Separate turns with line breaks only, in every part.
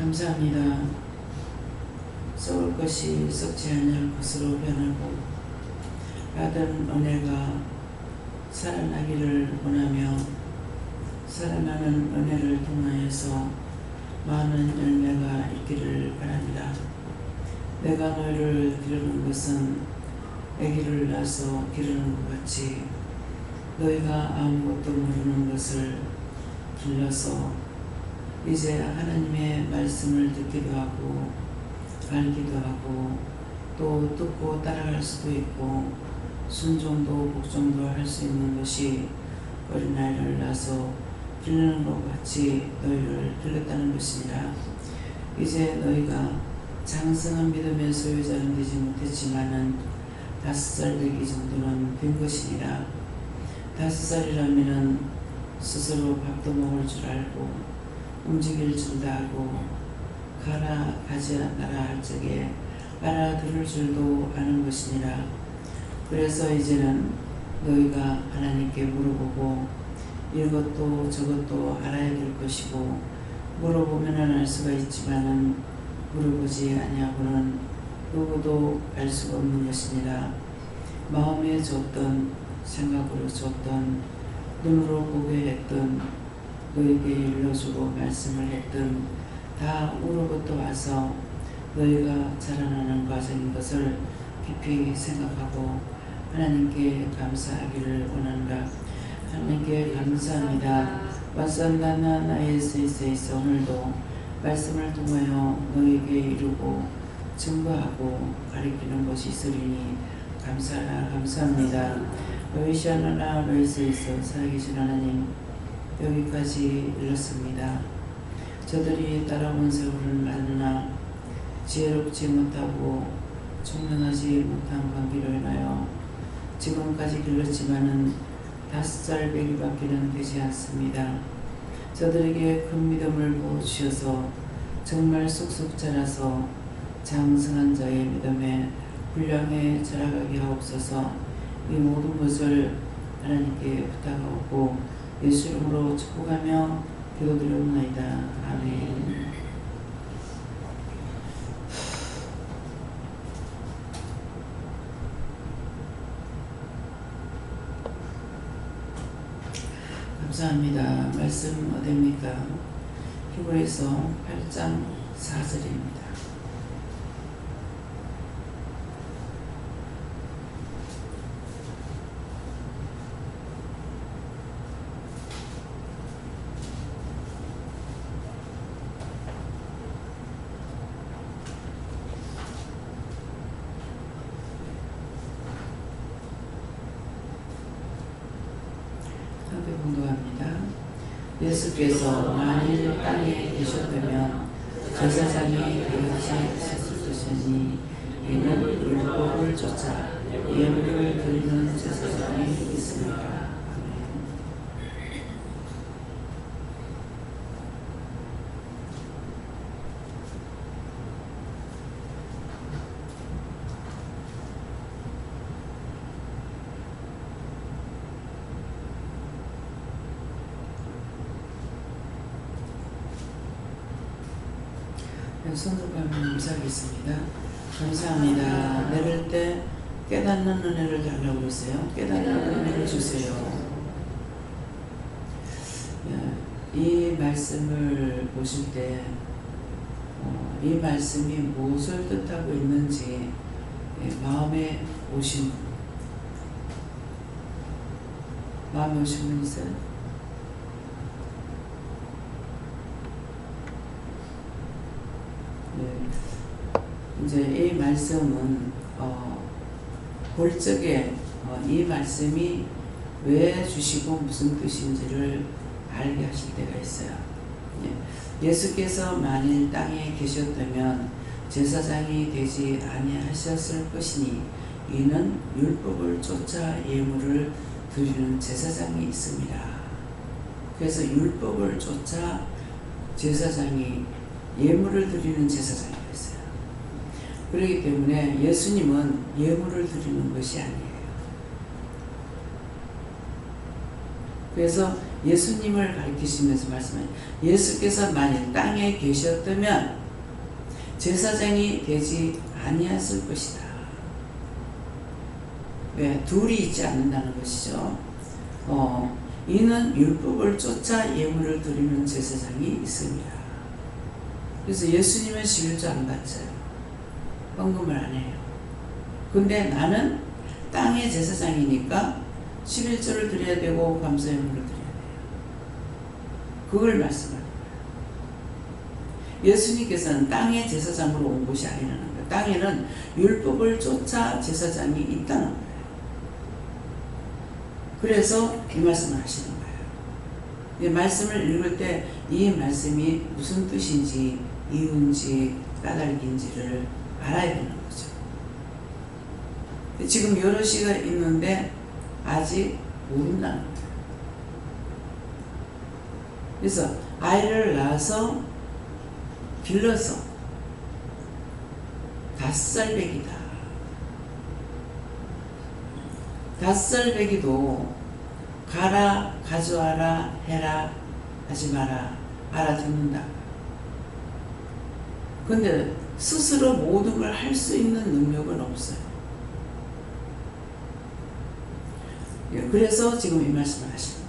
감사합니다. 썩을 것이 썩지 아니할 것으로 변하고 받은 은혜가 살아나기를 원하며 살아나는 은혜를 통하여서 많은 열매가 있기를 바랍니다. 내가 너희를 기르는 것은 아기를 낳아서 기르는 것 같이 너희가 아무것도 모르는 것을 길러서 이제 하나님의 말씀을 듣기도 하고 알기도 하고 또 듣고 따라갈 수도 있고 순종도 복종도 할 수 있는 것이 어린아이를 낳아서 기르는 것 같이 너희를 길렀다는 것이니라. 이제 너희가 장성한 믿음의 소유자는 되지 못했지만은 5살 되기 정도는 된 것이니라. 5살이라면은 스스로 밥도 먹을 줄 알고 움직일 줄도 알고 가라 가지 않아라 할 적에 알아들을 줄도 아는 것이니라. 그래서 이제는 너희가 하나님께 물어보고 이것도 저것도 알아야 될 것이고 물어보면은 알 수가 있지만은 물어보지 아니하고는 누구도 알 수가 없는 것이니라. 마음에 줬던 생각으로 줬던 눈으로 보게 했던 너에게 일러주고 말씀을 했던 다 우로부터 와서 너희가 자라나는 과정인 것을 깊이 생각하고 하나님께 감사하기를 원한다. 하나님께 감사합니다. 와산다나 나에스에서 오늘도 말씀을 통하여 너에게 이루고 증거하고 가리키는 것이 있으리니 감사합니다. 로이샤나나 로이스에서 살아계신 하나님, 여기까지 일렀습니다. 저들이 따라온 세월은 많으나 지혜롭지 못하고 총명하지 못한 관계로 인하여 지금까지 길렀지만은 5살 배기밖에는 되지 않습니다. 저들에게 큰 믿음을 부어주셔서 정말 쑥쑥 자라서 장성한 자의 믿음에 분량에 자라가게 하옵소서. 이 모든 것을 하나님께 부탁하고 예수 이름으로 축복하며 기도드리옵나이다. 아멘. 감사합니다. 말씀 어디입니까? 히브리서 8장 4절입니다. 공부합니다. 예수께서 만일 땅에 계셨다면 제사장이 되셨으니 이는 율법을 쫓아 예물을 드리는 제사장이 있습니다. 손으로 감사하겠습니다. 감사합니다. 내릴 때 깨닫는 은혜를 달라고 그러세요. 깨닫는 은혜를 주세요. 이 말씀을 보실 때 이 말씀이 무엇을 뜻하고 있는지 마음에 오신 분 있어요? 이제 이 말씀은 볼 적에 이 말씀이 왜 주시고 무슨 뜻인지를 알게 하실 때가 있어요. 예수께서 만일 땅에 계셨다면 제사장이 되지 아니하셨을 것이니 이는 율법을 쫓아 예물을 드리는 제사장이 있습니다. 그래서 율법을 쫓아 제사장이 예물을 드리는 제사장이 있어요. 그렇기 때문에 예수님은 예물을 드리는 것이 아니에요. 그래서 예수님을 가리키시면서 말씀해요. 예수께서 만일 땅에 계셨다면 제사장이 되지 아니했을 것이다. 왜? 둘이 있지 않는다는 것이죠. 이는 율법을 쫓아 예물을 드리는 제사장이 있습니다. 그래서 예수님은 11조 안 받잖아요. 헌금을 안 해요. 근데 나는 땅의 제사장이니까 11조를 드려야 되고 감사예물을 드려야 돼요. 그걸 말씀하는 거예요. 예수님께서는 땅의 제사장으로 온 것이 아니라는 거예요. 땅에는 율법을 쫓아 제사장이 있다는 거예요. 그래서 이 말씀을 하시는 거예요. 이 말씀을 읽을 때 이 말씀이 무슨 뜻인지, 이유인지, 까닭인지를 알아야 되는 거죠. 지금 여럿이가 있는데 아직 모른다는 거예요. 그래서 아이를 낳아서 길러서 5살 배기다. 5살 배기도 가라, 가져와라, 해라, 하지 마라, 알아듣는다. 근데 스스로 모든 걸 할 수 있는 능력은 없어요. 그래서 지금 이 말씀을 하시는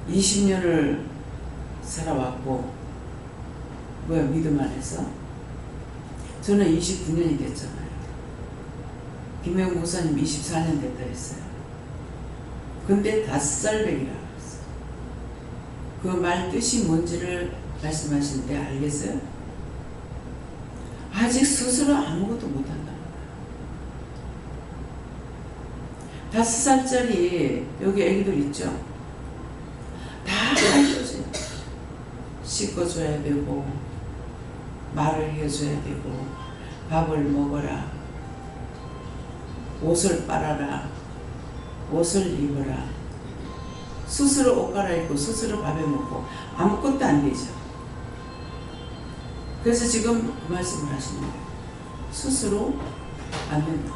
거예요. 20년을 살아왔고, 뭐야, 믿음 안에서? 저는 29년이 됐잖아요. 김영 목사님 24년 됐다 했어요. 근데 5살 배기라 그랬어요. 그 말 뜻이 뭔지를 말씀하시는데 알겠어요? 아직 스스로 아무것도 못한다는 거예요. 5살짜리 여기 애기들 있죠? 다 가르쳐줘요. 씻어줘야 되고, 말을 해줘야 되고, 밥을 먹어라, 옷을 빨아라, 옷을 입어라, 스스로 옷 갈아입고 스스로 밥에 먹고 아무것도 안 되죠. 그래서 지금 그 말씀을 하시는 거예요. 스스로 안 된다.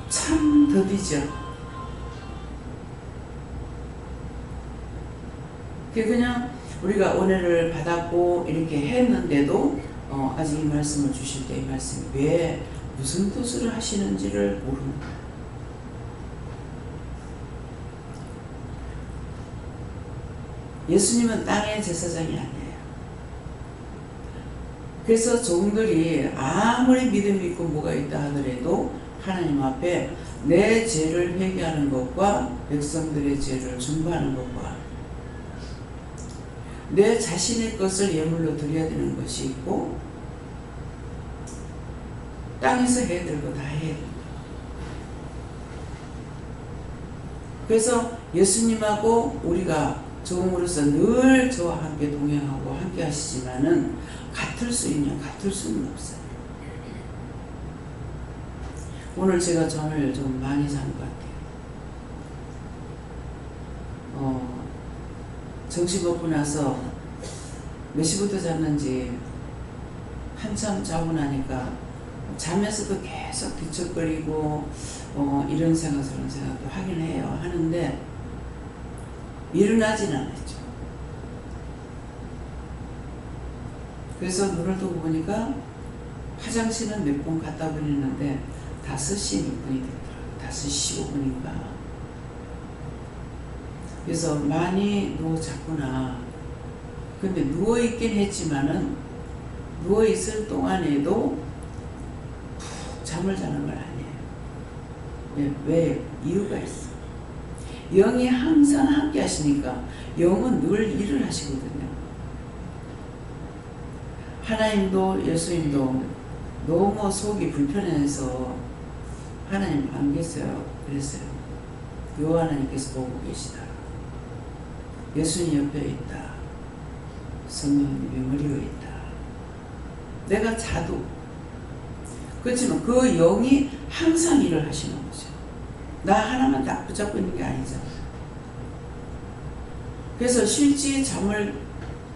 참 더디죠. 그냥 우리가 은혜를 받았고 이렇게 했는데도 아직 이 말씀을 주실 때 이 말씀이 왜 무슨 뜻으로 하시는지를 모르는 거예요. 예수님은 땅의 제사장이 아니에요. 그래서 종들이 아무리 믿음이 있고 뭐가 있다 하더라도 하나님 앞에 내 죄를 회개하는 것과 백성들의 죄를 중보하는 것과 내 자신의 것을 예물로 드려야 되는 것이 있고 땅에서 해야 될 거 다 해야 된다. 그래서 예수님하고 우리가 종으로서 늘 저와 함께 동행하고 함께 하시지만은 같을 수 있냐? 같을 수는 없어요. 오늘 제가 잠을 좀 많이 잔 것 같아요. 정신 먹고 나서 몇 시부터 잤는지 한참 자고 나니까 자면서도 계속 뒤척거리고 이런 생각 저런 생각도 하긴 해요. 하는데 일어나진 않았죠. 그래서 눈을 뜨고 보니까 화장실은 몇 번 갔다 버리는데 5시 몇 분이 됐더라고요. 5시 15분인가. 그래서 많이 누워잤구나. 근데 누워있긴 했지만은 누워있을 동안에도 푹 잠을 자는 건 아니에요. 왜? 이유가 있어. 영이 항상 함께 하시니까 영은 늘 일을 하시거든요. 하나님도 예수님도 너무 속이 불편해서 하나님 안 계세요. 그랬어요. 요 하나님께서 보고 계시다. 예수님 옆에 있다. 성령님이 머리에 있다. 내가 자도 그렇지만 그 영이 항상 일을 하시는 거죠. 나 하나만 딱 붙잡고 있는 게 아니잖아. 그래서 실제 잠을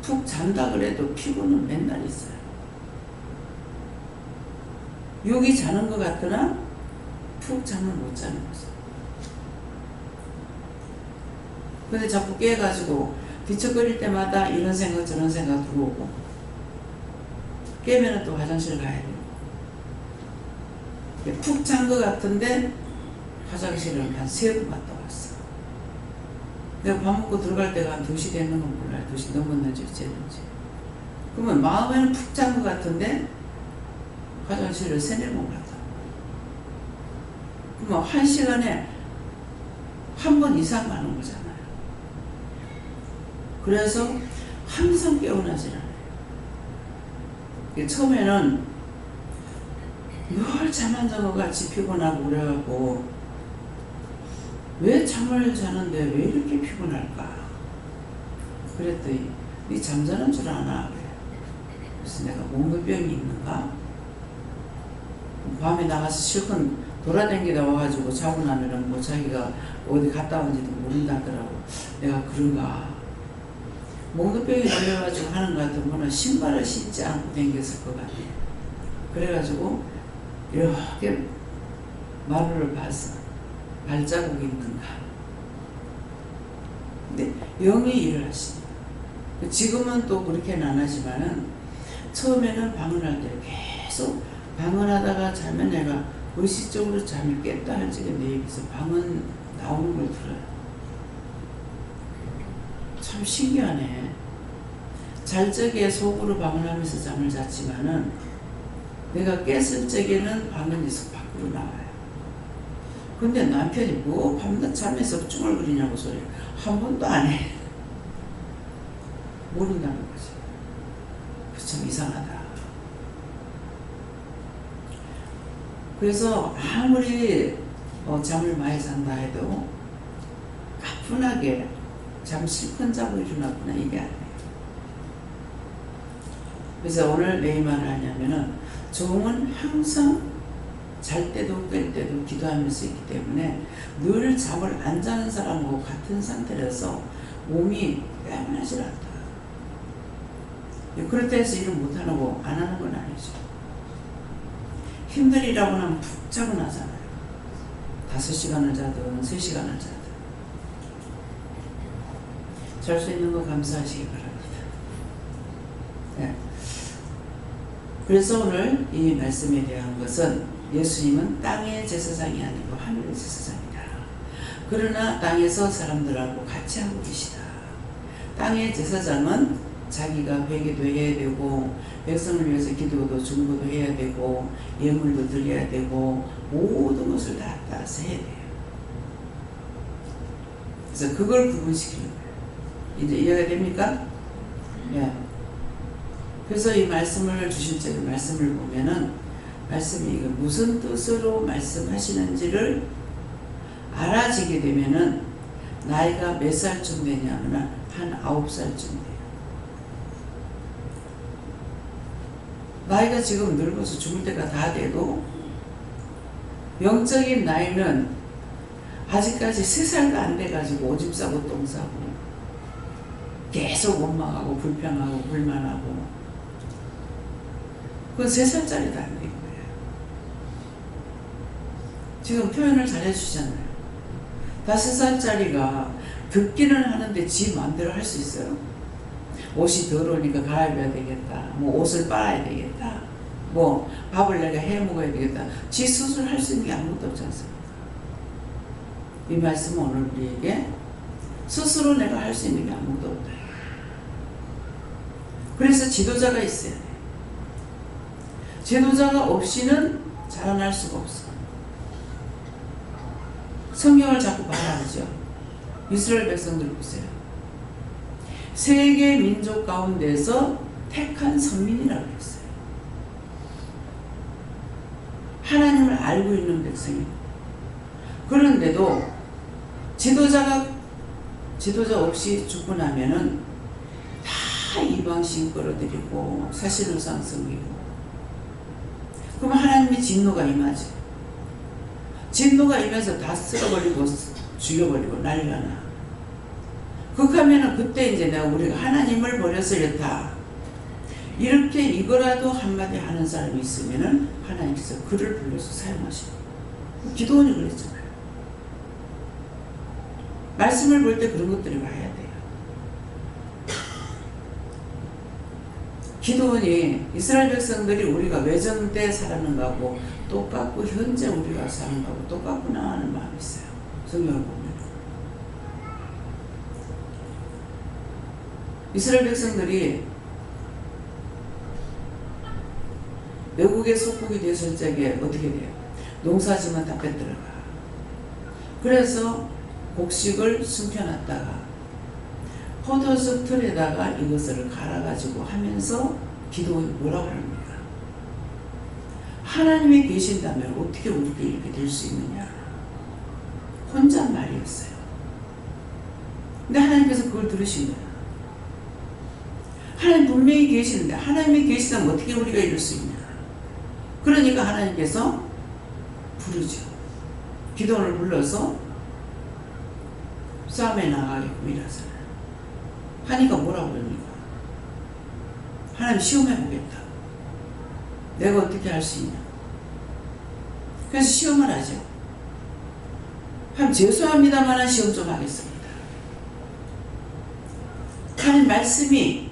푹 잔다 그래도 피곤은 맨날 있어요. 여기 자는 것 같으나 푹 잠을 못 자는 거죠. 근데 자꾸 깨가지고 뒤척거릴 때마다 이런 생각 저런 생각 들어오고, 깨면은 또 화장실 가야 돼요. 푹 잔 것 같은데 화장실을 한 3번 갔다 왔어. 내가 밥 먹고 들어갈 때가 한 2시 되는 건 몰라요. 2시 넘었는지 어쨌는지. 그러면 마음에는 푹 잔 것 같은데 화장실을 3-4번 갔다. 그러면 1시간에 한 번 이상 가는 거잖아요. 그래서 항상 깨어나질 않아요. 처음에는 늘 잠 안 자고 같이 피곤하고 그래갖고 왜 잠을 자는데 왜 이렇게 피곤할까? 그랬더니 네 잠자는 줄 아나? 그래서 내가 몽골병이 있는가? 밤에 나가서 실컷 돌아다니다 와가지고 자고 나면은 뭐 자기가 어디 갔다 온지도 모른다더라고. 내가 그런가? 몽골병이 걸려가지고 하는 것 같으면 신발을 신지 않고 댕겼을 것 같아. 그래가지고 이렇게 마루를 봤어. 발자국이 있는가? 근데 영이 일을 하시네. 지금은 또 그렇게는 안 하지만은 처음에는 방언할 때 계속 방언하다가 자면 내가 의식적으로 잠이 깼다 할 적에 내 입에서 방언 나오는 걸 들어요. 참 신기하네. 잘 적에 속으로 방언하면서 잠을 잤지만은 내가 깼을 적에는 방언이 속 밖으로 나와요. 근데 남편이 뭐 밤낮 잠에서 쭈글거리냐고 소리 한 번도 안 해. 모른다는 거지. 참 이상하다. 그래서 아무리 잠을 많이 잔다 해도 가뿐하게 잠 실컷 자고 일어났구나 이게 아니에요. 그래서 오늘 왜 이 말을 하냐면은 종은 항상 잘 때도 깰 때도 기도하면서 있기 때문에 늘 잠을 안 자는 사람하고 같은 상태라서 몸이 빼어나질 않다. 그렇다 해서 일을 못하고 안 하는 건 아니죠. 힘들이라고 하면 푹 자고 나잖아요. 5시간을 자든 3시간을 자든 잘 수 있는 거 감사하시기 바랍니다. 네. 그래서 오늘 이 말씀에 대한 것은 예수님은 땅의 제사장이 아니고 하늘의 제사장이다. 그러나 땅에서 사람들하고 같이 하고 계시다. 땅의 제사장은 자기가 회개도 해야 되고 백성을 위해서 기도도 중보도 해야 되고 예물도 드려야 되고 모든 것을 다 따라서 해야 돼요. 그래서 그걸 구분시키는 거예요. 이제 이해가 됩니까? 네. 그래서 이 말씀을 주신 적에 말씀을 보면은 말씀이 이거 무슨 뜻으로 말씀하시는지를 알아지게 되면은 나이가 몇 살쯤 되냐면 한 9살쯤 돼요. 나이가 지금 늙어서 죽을 때가 다 돼도 영적인 나이는 아직까지 3살도 안 돼가지고 오줌 싸고 똥 싸고 계속 원망하고 불평하고 불만하고 그건 3살짜리도 안 된 거예요. 지금 표현을 잘 해주시잖아요. 5살짜리가 듣기는 하는데 지 마음대로 할 수 있어요? 옷이 더러우니까 갈아입어야 되겠다. 뭐 옷을 빨아야 되겠다. 뭐 밥을 내가 해 먹어야 되겠다. 지 스스로 할 수 있는 게 아무것도 없지 않습니까? 이 말씀은 오늘 우리에게 스스로 내가 할 수 있는 게 아무것도 없다. 그래서 지도자가 있어야 돼. 지도자가 없이는 자라날 수가 없어. 성경을 자꾸 말하죠. 이스라엘 백성들 보세요. 세계 민족 가운데서 택한 선민이라고 했어요. 하나님을 알고 있는 백성이. 그런데도 지도자 없이 죽고 나면은 다 이방신 끌어들이고 사실우상 섬기고. 그럼 하나님의 진노가 임하죠. 진노가 임해서 다 쓸어버리고 죽여버리고 난리가 나. 그렇다면 그때 이제 우리가 하나님을 버려서 이렇다. 이렇게 이거라도 한마디 하는 사람이 있으면은 하나님께서 그를 불러서 사용하시고. 기도원이 그랬잖아요. 말씀을 볼 때 그런 것들이 와야 돼요. 기도원이 이스라엘 백성들이 우리가 외전 때 살았는 거하고 똑같고 현재 우리가 사는 거하고 똑같구나 하는 마음이 있어요. 성경을 보면. 이스라엘 백성들이 외국의 속국이 되었을 적에 어떻게 돼요? 농사지만 다 뺏들어가. 그래서 곡식을 숨겨놨다가 포도즙 틀에다가 이것을 갈아가지고 하면서 기도원이 뭐라고 합니까? 하나님이 계신다면 어떻게 우리가 이렇게 될 수 있느냐? 혼잣말이었어요. 근데 하나님께서 그걸 들으신 거예요. 하나님 분명히 계시는데 하나님이 계시다면 어떻게 우리가 이럴 수 있냐? 그러니까 하나님께서 부르죠. 기도원을 불러서 싸움에 나가게끔 일하잖아요. 하니까 뭐라고 그럽니까? 하나님 시험해보겠다. 내가 어떻게 할 수 있냐? 그래서 시험을 하죠. 하나님 죄송합니다만 시험 좀 하겠습니다. 하나님 말씀이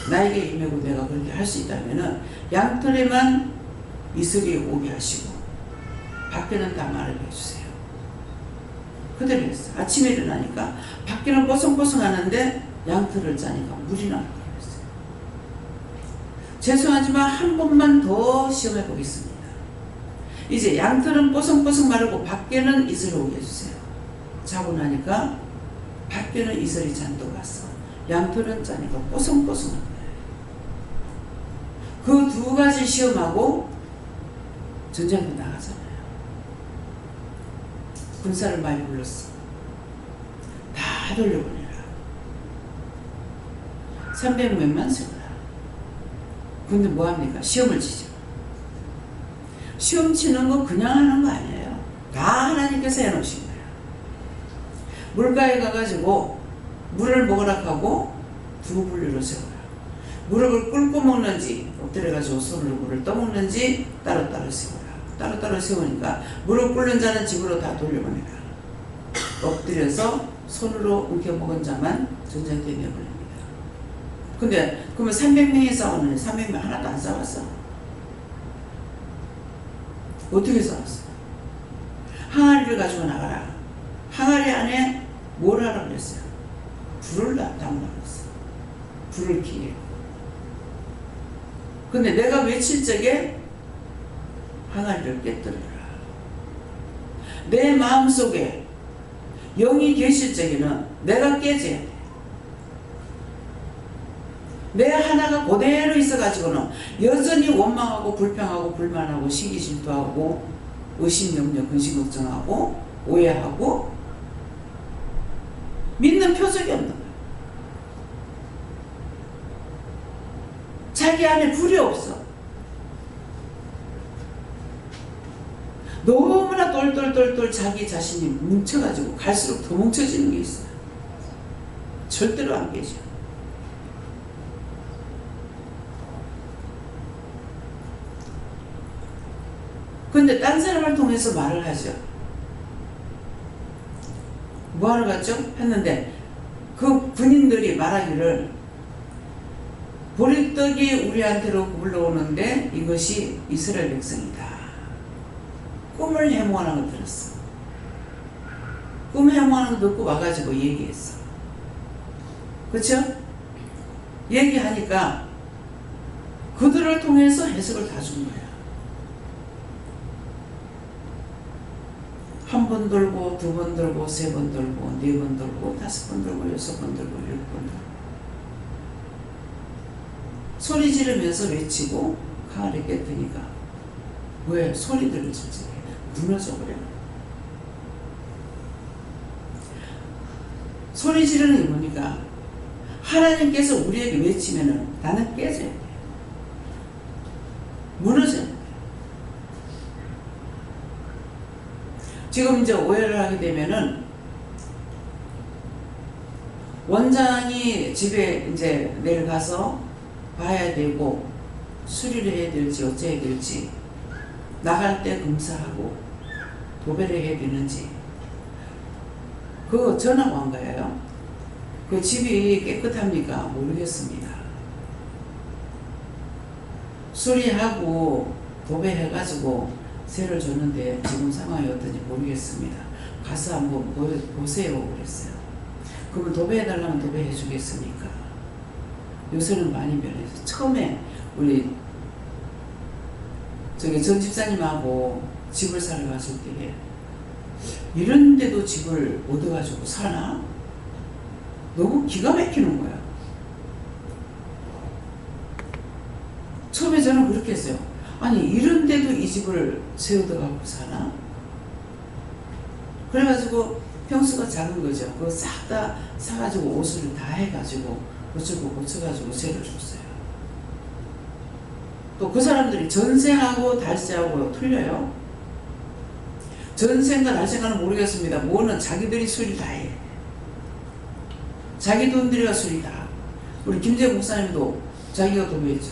나에게 임하고 내가 그렇게 할 수 있다면 양털에만 이슬이 오게 하시고 밖에는 다 마르게 해주세요. 그대로 했어요. 아침에 일어나니까 밖에는 뽀송뽀송하는데 양털을 짜니까 물이 나는 거예요. 죄송하지만 한 번만 더 시험해 보겠습니다. 이제 양털은 뽀송뽀송 마르고 밖에는 이슬이 오게 해주세요. 자고 나니까 밖에는 이슬이 잔뜩 왔어. 양털은 짜니까 뽀송뽀송한 거예요. 그 두 가지 시험하고 전쟁도 나가잖아요. 군사를 많이 불렀어. 다 돌려보내라. 300명만 세워라. 근데 뭐합니까? 시험을 치죠. 시험 치는 거 그냥 하는 거 아니에요. 다 하나님께서 해놓으신 거예요. 물가에 가가지고 물을 먹으라 하고 두 분류로 세워라. 무릎을 꿇고 먹는지 엎드려가지고 손으로 물을 떠먹는지 따로따로 세워라. 따로따로 세우니까 무릎 꿇는 자는 집으로 다 돌려보내라. 엎드려서 손으로 움켜 먹은 자만 전쟁터에 내보냅니다. 근데 그러면 300명이 싸우는데 300명 하나도 안 싸웠어. 어떻게 싸웠어? 항아리를 가지고 나가라. 항아리 안에 뭘 하라고 그랬어요? 불을 담으라고 그랬어. 불을 켜게. 근데 내가 외칠 적에 항아리를 깨뜨려라. 내 마음속에 영이 계실 적에는 내가 깨져야 돼. 내 하나가 그대로 있어가지고는 여전히 원망하고 불평하고 불만하고 시기질투하고 의심염려 근심걱정하고 오해하고 믿는 표적이 없는 거야. 자기 안에 불이 없어. 너무나 똘똘똘똘 자기 자신이 뭉쳐가지고 갈수록 더 뭉쳐지는 게 있어요. 절대로 안 계셔. 근데 딴 사람을 통해서 말을 하죠. 뭐하러 갔죠? 했는데 그 군인들이 말하기를 보리떡이 우리한테로 굴러오는데 이것이 이스라엘 백성이다. 꿈을 해몽하는 걸 들었어. 꿈 해몽하는 거 듣고 와가지고 얘기했어. 그렇죠? 얘기하니까 그들을 통해서 해석을 다 준 거야. 한 번 돌고, 두 번 돌고, 세 번 돌고, 네 번 돌고, 다섯 번 돌고, 여섯 번 돌고, 일곱 번 돌고. 소리 지르면서 외치고 항아리 깨뜨니까 왜 소리들을 질질 무너져 버려. 소리 지르는 게 뭐니까 하나님께서 우리에게 외치면은 나는 깨져야 돼. 무너져야 돼. 지금 이제 오해를 하게 되면은 원장이 집에 이제 내일 가서 봐야 되고 수리를 해야 될지 어째야 될지 나갈 때 검사하고 도배를 해야 되는지 그거 전화가 온 거예요. 그 집이 깨끗합니까? 모르겠습니다. 수리하고 도배해가지고 세를 줬는데 지금 상황이 어떤지 모르겠습니다. 가서 한번 보세요 그랬어요. 그러면 도배해달라면 도배해 주겠습니까? 요새는 많이 변해서 처음에 우리 저기 전 집사님하고 집을 사러 갔을 때 이런데도 집을 얻어가지고 사나? 너무 기가 막히는 거야. 처음에 저는 그렇게 했어요. 아니 이런데도 이 집을 세워둬갖고 사나? 그래가지고 평수가 작은 거죠. 그거 싹 다 사가지고 옷을 다 해가지고 고쳐가지고 세를 줬어요. 또 그 사람들이 전세하고 달세하고 틀려요. 전세인가 달세인가는 모르겠습니다. 뭐는 자기들이 수리 다 해. 자기 돈 들여가 수리 다. 우리 김재국 목사님도 자기가 도배했죠.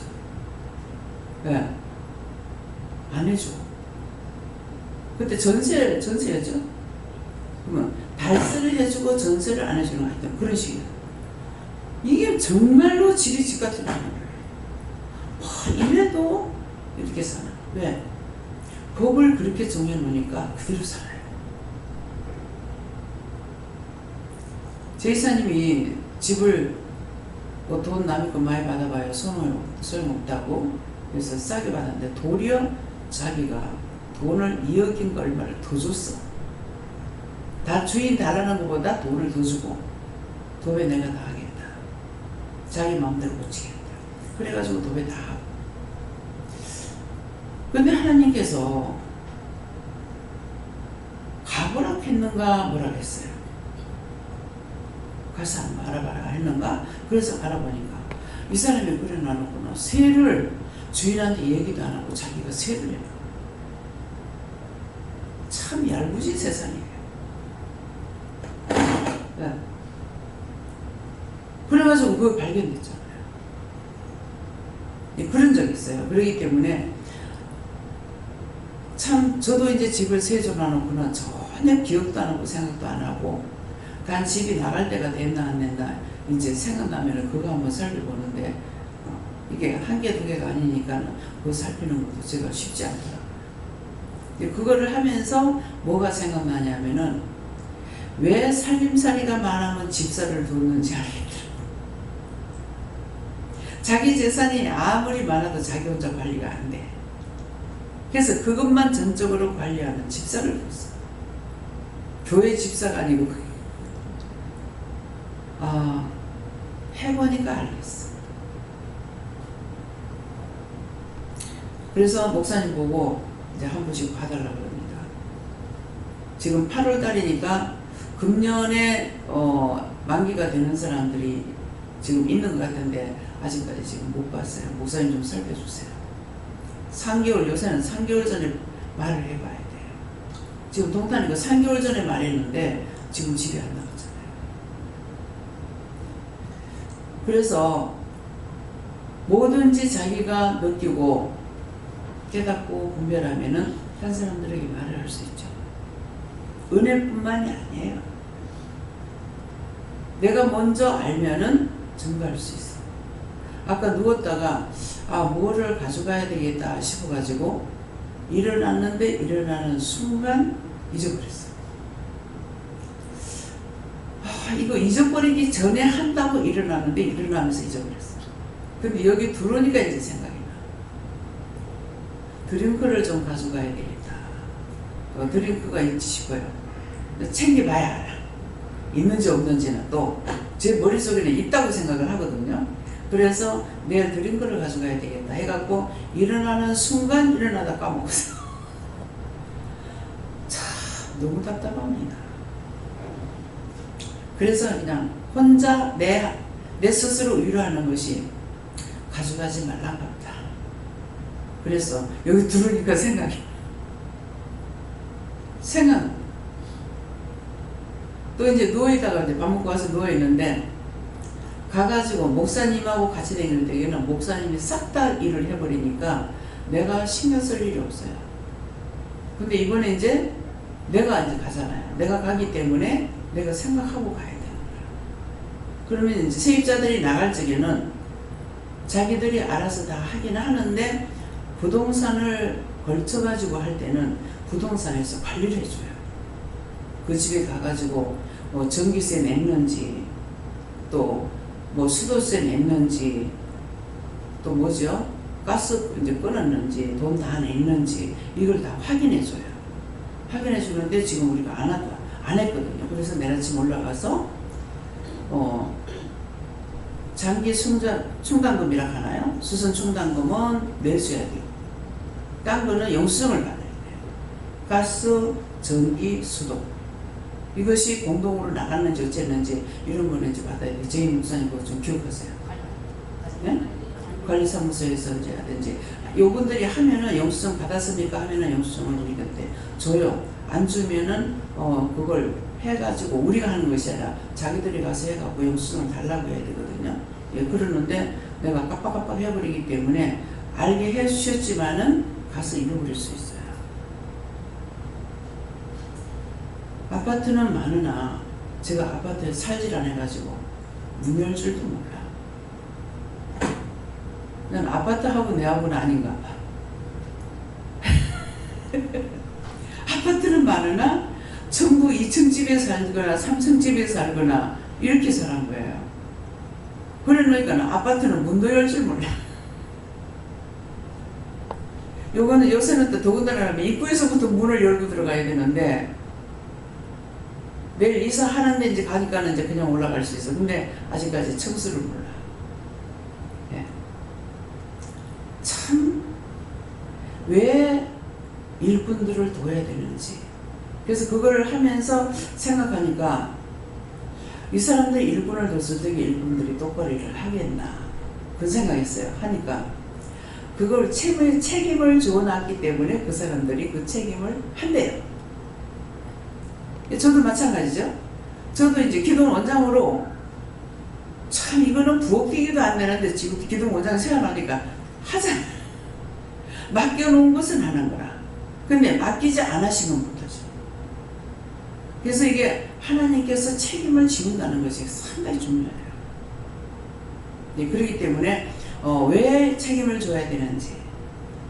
네. 안 해줘. 그때 전세였죠. 그러면 달세를 해주고 전세를 안 해주는 거 아니야. 그런 식이에요. 이게 정말로 집이 집 같은 거예요. 이래도 이렇게 사나. 왜? 법을 그렇게 정해 놓으니까 그대로 살아요. 제 이사님이 집을 뭐 돈 남의 거 많이 받아봐요. 소용없다고. 그래서 싸게 받았는데 도리어 자기가 돈을 2억인가 얼마를 더 줬어. 다 주인 달라는 것보다 돈을 더 주고 도배 내가 다 하겠다. 자기 마음대로 고치겠다. 그래가지고 도배 다 하고. 근데 하나님께서 가보라 했는가 뭐라 했어요. 가서 한번 알아봐라 했는가. 그래서 알아보니까 이 사람이 그려놔놓구나. 세를 주인한테 얘기도 안 하고 자기가 세를 해요. 참 얄궂은 세상이에요. 네. 그래가지고 그거 발견됐잖아요. 그런 적이 있어요. 그렇기 때문에 참 저도 이제 집을 세줘놔놓고는 전혀 기억도 안 하고 생각도 안 하고 단 집이 나갈 때가 됐나 안 됐나 이제 생각나면 그거 한번 살펴보는데 이게 한 개 두 개가 아니니까 그거 살피는 것도 제가 쉽지 않더라고요. 그거를 하면서 뭐가 생각나냐면은 왜 살림살이가 많으면 집사를 뒀는지 알겠더라고요. 자기 재산이 아무리 많아도 자기 혼자 관리가 안 돼. 그래서 그것만 전적으로 관리하는 집사를 뒀어. 교회 집사가 아니고 해보니까 알겠어. 그래서 목사님 보고 이제 한 번씩 봐달라고 합니다. 지금 8월 달이니까 금년에 만기가 되는 사람들이 지금 있는 것 같은데 아직까지 지금 못 봤어요. 목사님 좀 살펴주세요. 3개월, 요새는 3개월 전에 말을 해봐야 돼요. 지금 동탄이가 3개월 전에 말했는데 지금 집에 안 나갔잖아요. 그래서 뭐든지 자기가 느끼고 깨닫고 분별하면은 딴 사람들에게 말을 할 수 있죠. 은혜뿐만이 아니에요. 내가 먼저 알면은 증거할 수 있어. 아까 누웠다가 뭐를 가져가야 되겠다 싶어가지고 일어났는데 일어나는 순간 잊어버렸어. 이거 잊어버리기 전에 한다고 일어났는데 일어나면서 잊어버렸어. 근데 여기 들어오니까 이제 생각이 나. 드링크를 좀 가져가야 되겠다. 드링크가 있지 싶어요. 챙겨봐야 알아. 있는지 없는지는 또 제 머릿속에는 있다고 생각을 하거든요. 그래서 내일 드링크를 가져가야 되겠다 해갖고 일어나는 순간 일어나다 까먹었어. 참 너무 답답합니다. 그래서 그냥 혼자 내 스스로 위로하는 것이 가져가지 말란 겁니다. 그래서 여기 들어오니까 생각 또 이제 누워있다가 이제 밥 먹고 와서 누워있는데 가가지고 목사님하고 같이 다니는데 얘는 목사님이 싹 다 일을 해버리니까 내가 신경 쓸 일이 없어요. 근데 이번에 이제 내가 이제 가잖아요. 내가 가기 때문에 내가 생각하고 가야 되는 거야. 그러면 이제 세입자들이 나갈 적에는 자기들이 알아서 다 하긴 하는데 부동산을 걸쳐가지고 할 때는 부동산에서 관리를 해줘요. 그 집에 가가지고 뭐 전기세 냈는지 또 뭐 수도세 냈는지 또 뭐죠? 가스 이제 끊었는지 돈 다 냈는지 이걸 다 확인해줘요. 확인해주는데 지금 우리가 안 했거든요. 그래서 내일 아침 올라가서 장기 충당금이라 하나요? 수선 충당금은 내줘야 돼요. 딴 거는 영수증을 받아야 돼요. 가스, 전기, 수도 이것이 공동으로 나갔는지 어쨌는지 이런 거는 이제 받아야 돼요. 저희 목사님 그거 좀 기억하세요. 네? 관리사무소에서 이제 하든지 요분들이 하면은 영수증 받았습니까 하면은 영수증을 우리 곁에 줘요. 안 주면은 그걸 해가지고 우리가 하는 것이 아니라 자기들이 가서 해갖고 영수증을 달라고 해야 되거든요. 예, 그러는데 내가 깜빡깜빡 해버리기 때문에 알게 해주셨지만은 가서 잃어버릴 수 있어요. 아파트는 많으나 제가 아파트에 살질 안 해가지고 문 열 줄도 몰라. 난 아파트하고 내하고는 아닌가 봐. 아파트는 많으나 전부 2층 집에 살거나 3층 집에 살거나 이렇게 사는 거예요. 그러니까 아파트는 문도 열 줄 몰라. 요거는 요새는 또 더군다나 입구에서부터 문을 열고 들어가야 되는데 내일 이사하는데 이제 가니까는 이제 그냥 올라갈 수 있어. 근데 아직까지 청수를 몰라. 예. 참, 왜 일꾼들을 둬야 되는지. 그래서 그거를 하면서 생각하니까 이 사람들 일꾼을 뒀을 때 일꾼들이 똑바로 일을 하겠나. 그 생각했어요. 하니까 그걸 책임을 주어놨기 때문에 그 사람들이 그 책임을 한대요. 저도 마찬가지죠. 저도 이제 기동 원장으로 참 이거는 부엌기기도 안 되는데 지금 기동 원장 생각하니까 하잖아. 맡겨놓은 것은 하는 거라. 근데 맡기지 않으시면 못하죠. 그래서 이게 하나님께서 책임을 지운다는 것이 상당히 중요해요. 네, 그렇기 때문에 왜 책임을 져야 되는지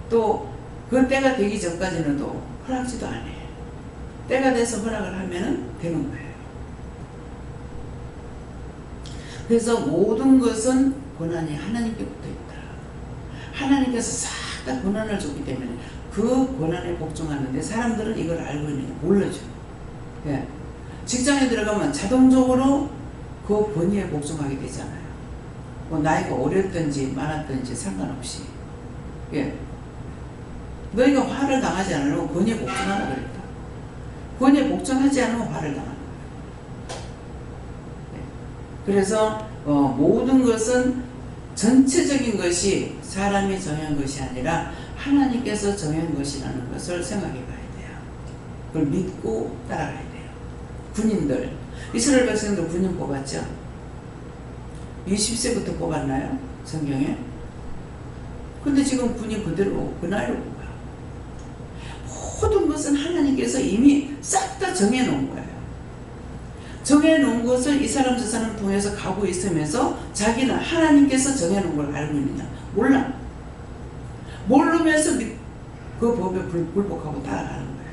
또 그 때가 되기 전까지는 또 허락지도 안 해요. 때가 돼서 허락을 하면 되는 거예요. 그래서 모든 것은 권한이 하나님께 붙어 있다. 하나님께서 싹 다 권한을 줬기 때문에 그 권한에 복종하는데 사람들은 이걸 알고 있느냐 몰라죠. 예. 직장에 들어가면 자동적으로 그 권위에 복종하게 되잖아요. 뭐 나이가 어렸든지 많았든지 상관없이. 예. 너희가 화를 당하지 않으면 권위에 복종하라 그랬다. 권위에 복종하지 않으면 화를 당하는 거예요. 예. 그래서 모든 것은 전체적인 것이 사람이 정한 것이 아니라 하나님께서 정한 것이라는 것을 생각해 봐야 돼요. 그걸 믿고 따라가야 돼요. 군인들, 이스라엘 백성들 군인 뽑았죠? 20세부터 뽑았나요? 성경에? 근데 지금 군인 그대로 그 나이로 뽑아요. 모든 것은 하나님께서 이미 싹 다 정해놓은 거예요. 정해놓은 것을 이 사람 저 사람 통해서 가고 있으면서 자기는 하나님께서 정해놓은 걸 알고 있느냐? 몰라. 모르면서 그 법에 굴복하고 따라가는 거예요.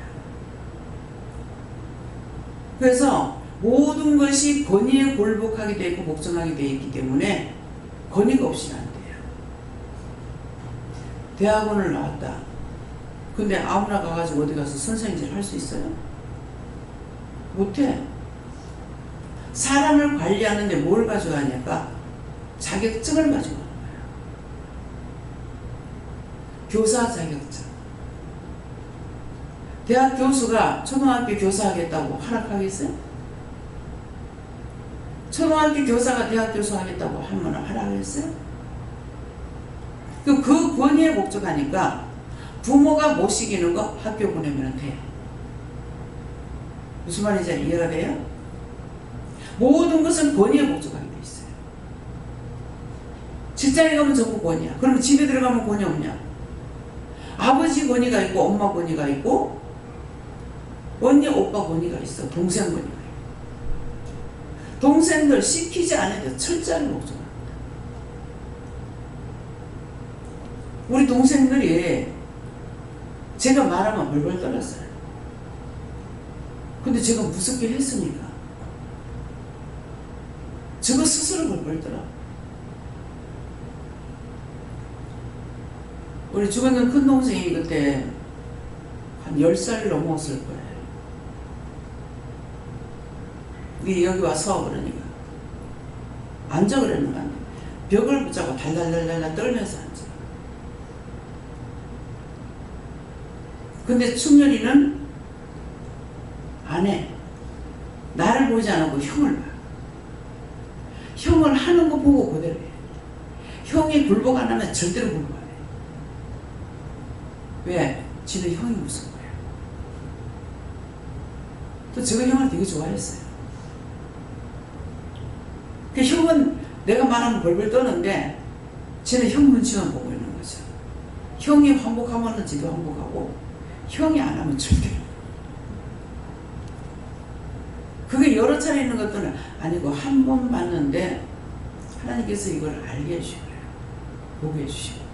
그래서 모든 것이 권위에 굴복하게 되어 있고 복종하게 되어 있기 때문에 권위가 없이는 안 돼요. 대학원을 나왔다. 근데 아무나 가가지고 어디 가서 선생님질 할 수 있어요? 못해. 사람을 관리하는데 뭘 가져야 하냐가 자격증을 가지고 하는 거예요. 교사 자격증. 대학 교수가 초등학교 교사 하겠다고 허락하겠어요? 초등학교 교사가 대학 교수 하겠다고 하면 허락하겠어요? 그 권위에 복종하니까 부모가 못 시키는 거 학교 보내면 돼. 무슨 말인지 이해가 돼요? 모든 것은 권위에 복종하게 돼 있어요. 직장에 가면 전부 권위야. 그러면 집에 들어가면 권위 없냐? 아버지 권위가 있고 엄마 권위가 있고 언니 오빠 권위가 있어. 동생 권위가 있고. 동생들 시키지 않아도 철저하게 복종합니다. 우리 동생들이 제가 말하면 벌벌 떨었어요. 근데 제가 무섭게 했으니까 저거 스스로 벌벌 떨어. 우리 죽었는 큰 동생이 그때 한 10살 넘었을 거예요. 여기 와서 그러니까 앉아 그러는 거 아니에요. 벽을 붙잡고 달달달달 떨면서 앉아. 근데 충렬이는 안 해. 나를 보지 않고 형을 봐. 형을 하는 거 보고 그대로 해. 형이 굴복 안 하면 절대로 굴복 안 해. 왜? 지는 형이 무서운 거야. 또 제가 형을 되게 좋아했어요. 그 형은 내가 말하면 벌벌 떠는데 쟤는 형 눈치만 보고 있는 거죠. 형이 항복하면 지도 항복하고 형이 안 하면 절대로. 그게 여러 차례 있는 것들은 아니고 한 번 봤는데 하나님께서 이걸 알게 해주신 거예요. 보게 해주시고.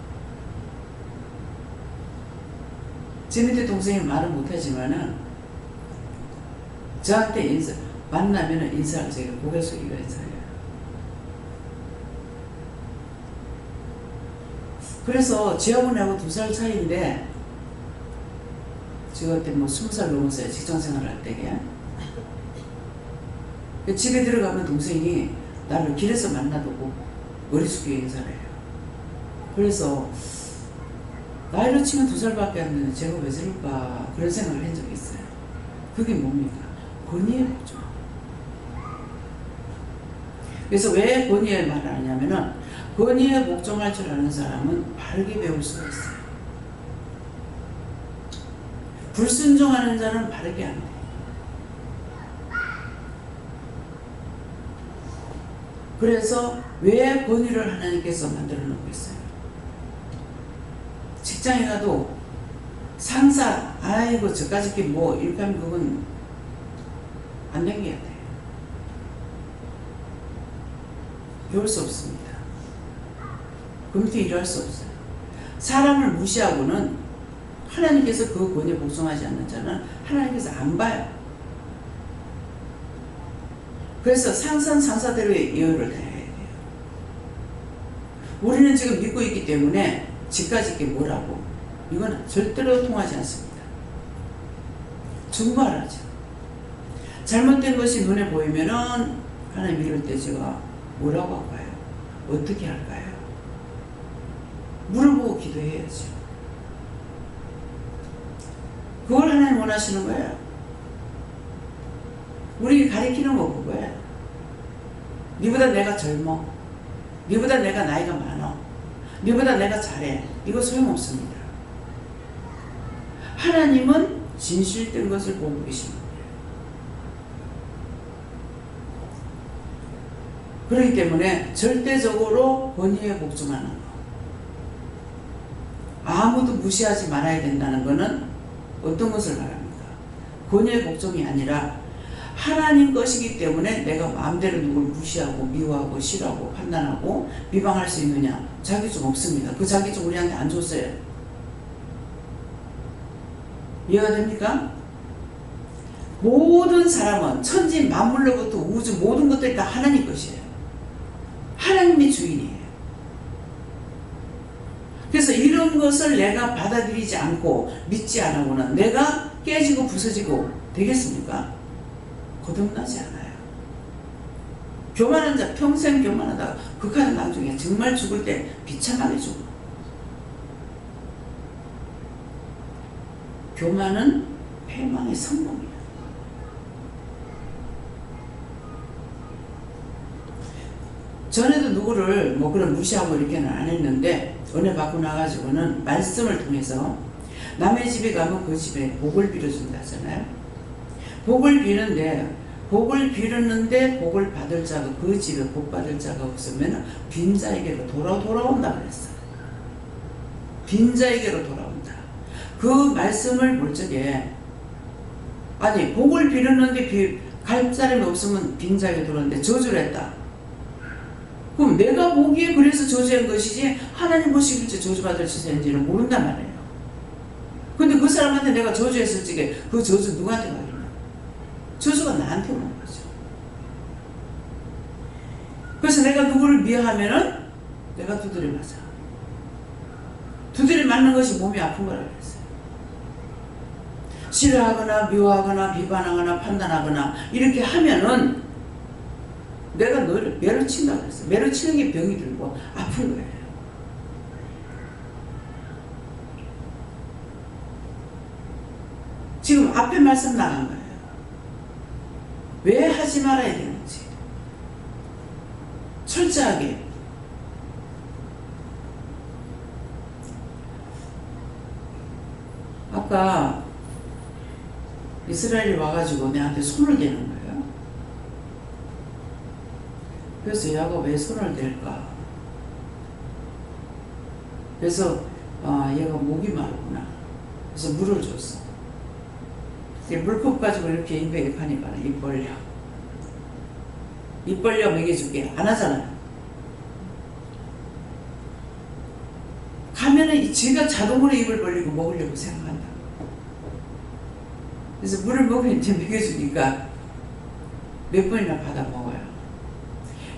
제 밑에 동생이 말은 못하지만은 저한테 만나면은 인사를 제가 고개 숙이고 인사해요. 그래서 제 어머니하고 2살 차이인데 제가 그때 뭐 20살 넘었어요. 직장생활 할 때게. 집에 들어가면 동생이 나를 길에서 만나두고 머리 숙이고 인사를 해요. 그래서 나이로 치면 2살밖에 안 되는데 제가 왜 저럴까 그런 생각을 한 적이 있어요. 그게 뭡니까? 권위의 복종. 그래서 왜 권위의 말을 하냐면은 권위에 복종할 줄 아는 사람은 바르게 배울 수가 있어요. 불순종하는 자는 바르게 안 돼. 그래서 왜 권위를 하나님께서 만들어 놓고 있어요? 직장에 가도 상사, 아이고 저까짓 게 뭐 이렇게 하면 그건 안 당겨야 돼. 배울 수 없습니다. 그 밑에 일할 수 없어요. 사람을 무시하고는 하나님께서 그 권위에 복종하지 않는 자는 하나님께서 안 봐요. 그래서 상사대로의 예언을 다 해야 돼요. 우리는 지금 믿고 있기 때문에 지까짓 게 뭐라고 이건 절대로 통하지 않습니다. 증거하죠. 잘못된 것이 눈에 보이면은 하나님 이럴 때 제가 뭐라고 할까요? 어떻게 할까요? 물어보고 기도해야죠. 그걸 하나님 원하시는 거예요. 우리 가리키는 거 그거예요. 니보다 내가 젊어. 니보다 내가 나이가 많아. 니보다 내가 잘해. 이거 소용없습니다. 하나님은 진실된 것을 보고 계십니다. 그렇기 때문에 절대적으로 권위에 복종하는 것, 아무도 무시하지 말아야 된다는 것은 어떤 것을 말합니까? 권위의 복종이 아니라 하나님 것이기 때문에 내가 마음대로 누굴 무시하고 미워하고 싫어하고 판단하고 비방할 수 있느냐? 자기좀 없습니다. 그 자기좀 우리한테 안 줬어요. 이해가 됩니까? 모든 사람은 천지 만물로부터 우주 모든 것들이 다 하나님 것이에요. 하나님의 주인이에요. 그래서 이런 것을 내가 받아들이지 않고 믿지 않으고는 내가 깨지고 부서지고 되겠습니까? 거듭나지 않아요. 교만한 자 평생 교만하다가 극한의 나중에 정말 죽을 때 비참하게 죽어. 교만은 패망의 성공이야. 전에도 누구를 뭐 그런 무시하고 이렇게는 안 했는데 은혜 받고 나가지고는 말씀을 통해서 남의 집에 가면 그 집에 복을 빌어준다 하잖아요. 복을 비는데 복을 받을 자가 그 집에 복 받을 자가 없으면 빈자에게로 돌아온다 그랬어요. 빈자에게로 돌아온다. 그 말씀을 볼 적에 아니 복을 빌었는데 갈 사람이 없으면 빈자리가 들어오는데 저주를 했다. 그럼 내가 보기에 그래서 저주한 것이지 하나님 보시기에 저주받을 짓인지는 모른단 말이에요. 근데 그 사람한테 내가 저주했을 적에 그 저주 누구한테 가겠냐? 저주가 나한테 오는 거죠. 그래서 내가 누구를 미워하면은 내가 두드려 맞아. 두드려 맞는 것이 몸이 아픈 거라 그랬어요. 싫어하거나 미워하거나 비판하거나 판단하거나 이렇게 하면은 내가 너를 매로 친다고 그랬어요. 매로 치는 게 병이 들고 아픈 거예요. 지금 앞에 말씀 나간 거예요. 왜 하지 말아야 되는지 철저하게. 아까 이스라엘이 와가지고 내한테 손을 대는 거예요. 그래서 얘가 왜 손을 댈까? 그래서 얘가 목이 마르구나. 그래서 물을 줬어. 물컵 가지고 이렇게 입에 가니까 입 벌려. 입 벌려 먹여줄게. 안 하잖아요. 가면은 지가 자동으로 입을 벌리고 먹으려고 생각한다. 그래서 물을 먹으면 이제 먹여주니까 몇 번이나 받아 먹어요.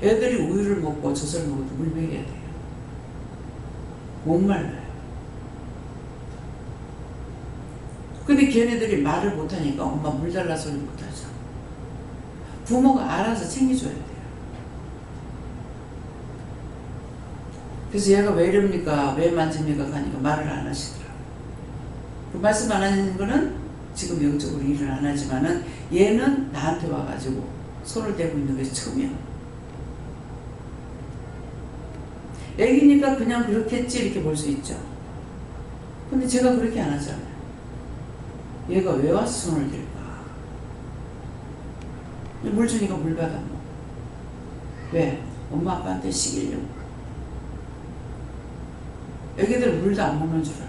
애들이 우유를 먹고 젖을 먹어도 물 먹여야 돼요. 못 말라요. 근데 걔네들이 말을 못하니까 엄마 물 달라 소리 못하죠. 부모가 알아서 챙겨줘야 돼요. 그래서 얘가 왜 이럽니까? 왜 만집니까? 가니까 말을 안 하시더라고요. 그 말씀 안 하는 거는 지금 영적으로 일을 안 하지만은 얘는 나한테 와가지고 손을 대고 있는 것이 처음이야. 애기니까 그냥 그렇겠지 이렇게 볼 수 있죠. 근데 제가 그렇게 안 하잖아요. 얘가 왜 와서 손을 들까? 물 주니까 물 받아 먹어. 왜? 엄마 아빠한테 시키려고. 애기들 물도 안 먹는 줄 알아.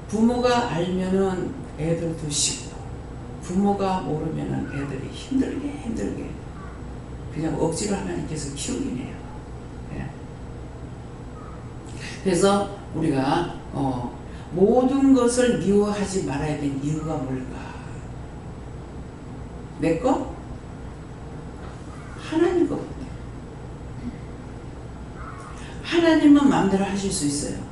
부모가 알면은 애들도 쉽고, 부모가 모르면은 애들이 힘들게 그냥 억지로 하면 계속 키우긴 해요. 예. 그래서 우리가 모든 것을 미워하지 말아야 되는 이유가 뭘까? 내 거? 하나님 거거든요. 하나님은 마음대로 하실 수 있어요.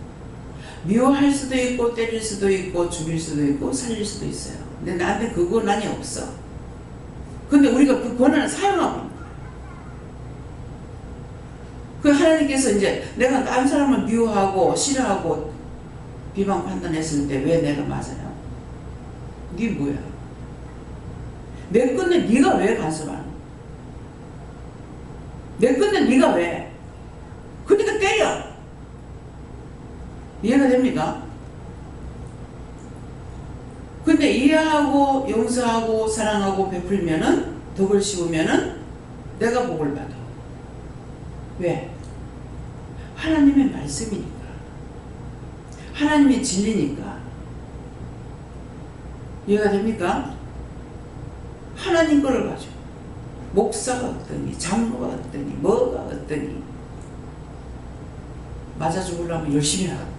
미워할 수도 있고 때릴 수도 있고 죽일 수도 있고 살릴 수도 있어요. 근데 나한테 그 권한이 없어. 근데 우리가 그 권한을 사용하고 있는 거예요. 그 하나님께서 이제 내가 다른 사람을 미워하고 싫어하고 비방 판단했을 때 왜 내가 맞아요? 네 뭐야? 내 건데 네가 왜 간섭하는 거야? 내 건데 네가 왜? 그러니까 때려. 이해가 됩니까? 근데 이해하고 용서하고 사랑하고 베풀면은 덕을 씌우면은 내가 복을 받아. 왜? 하나님의 말씀이니까. 하나님의 진리니까. 이해가 됩니까? 하나님 거를 가지고 목사가 어떠니 장로가 어떠니 뭐가 어떠니 맞아 죽으려면 열심히 하고.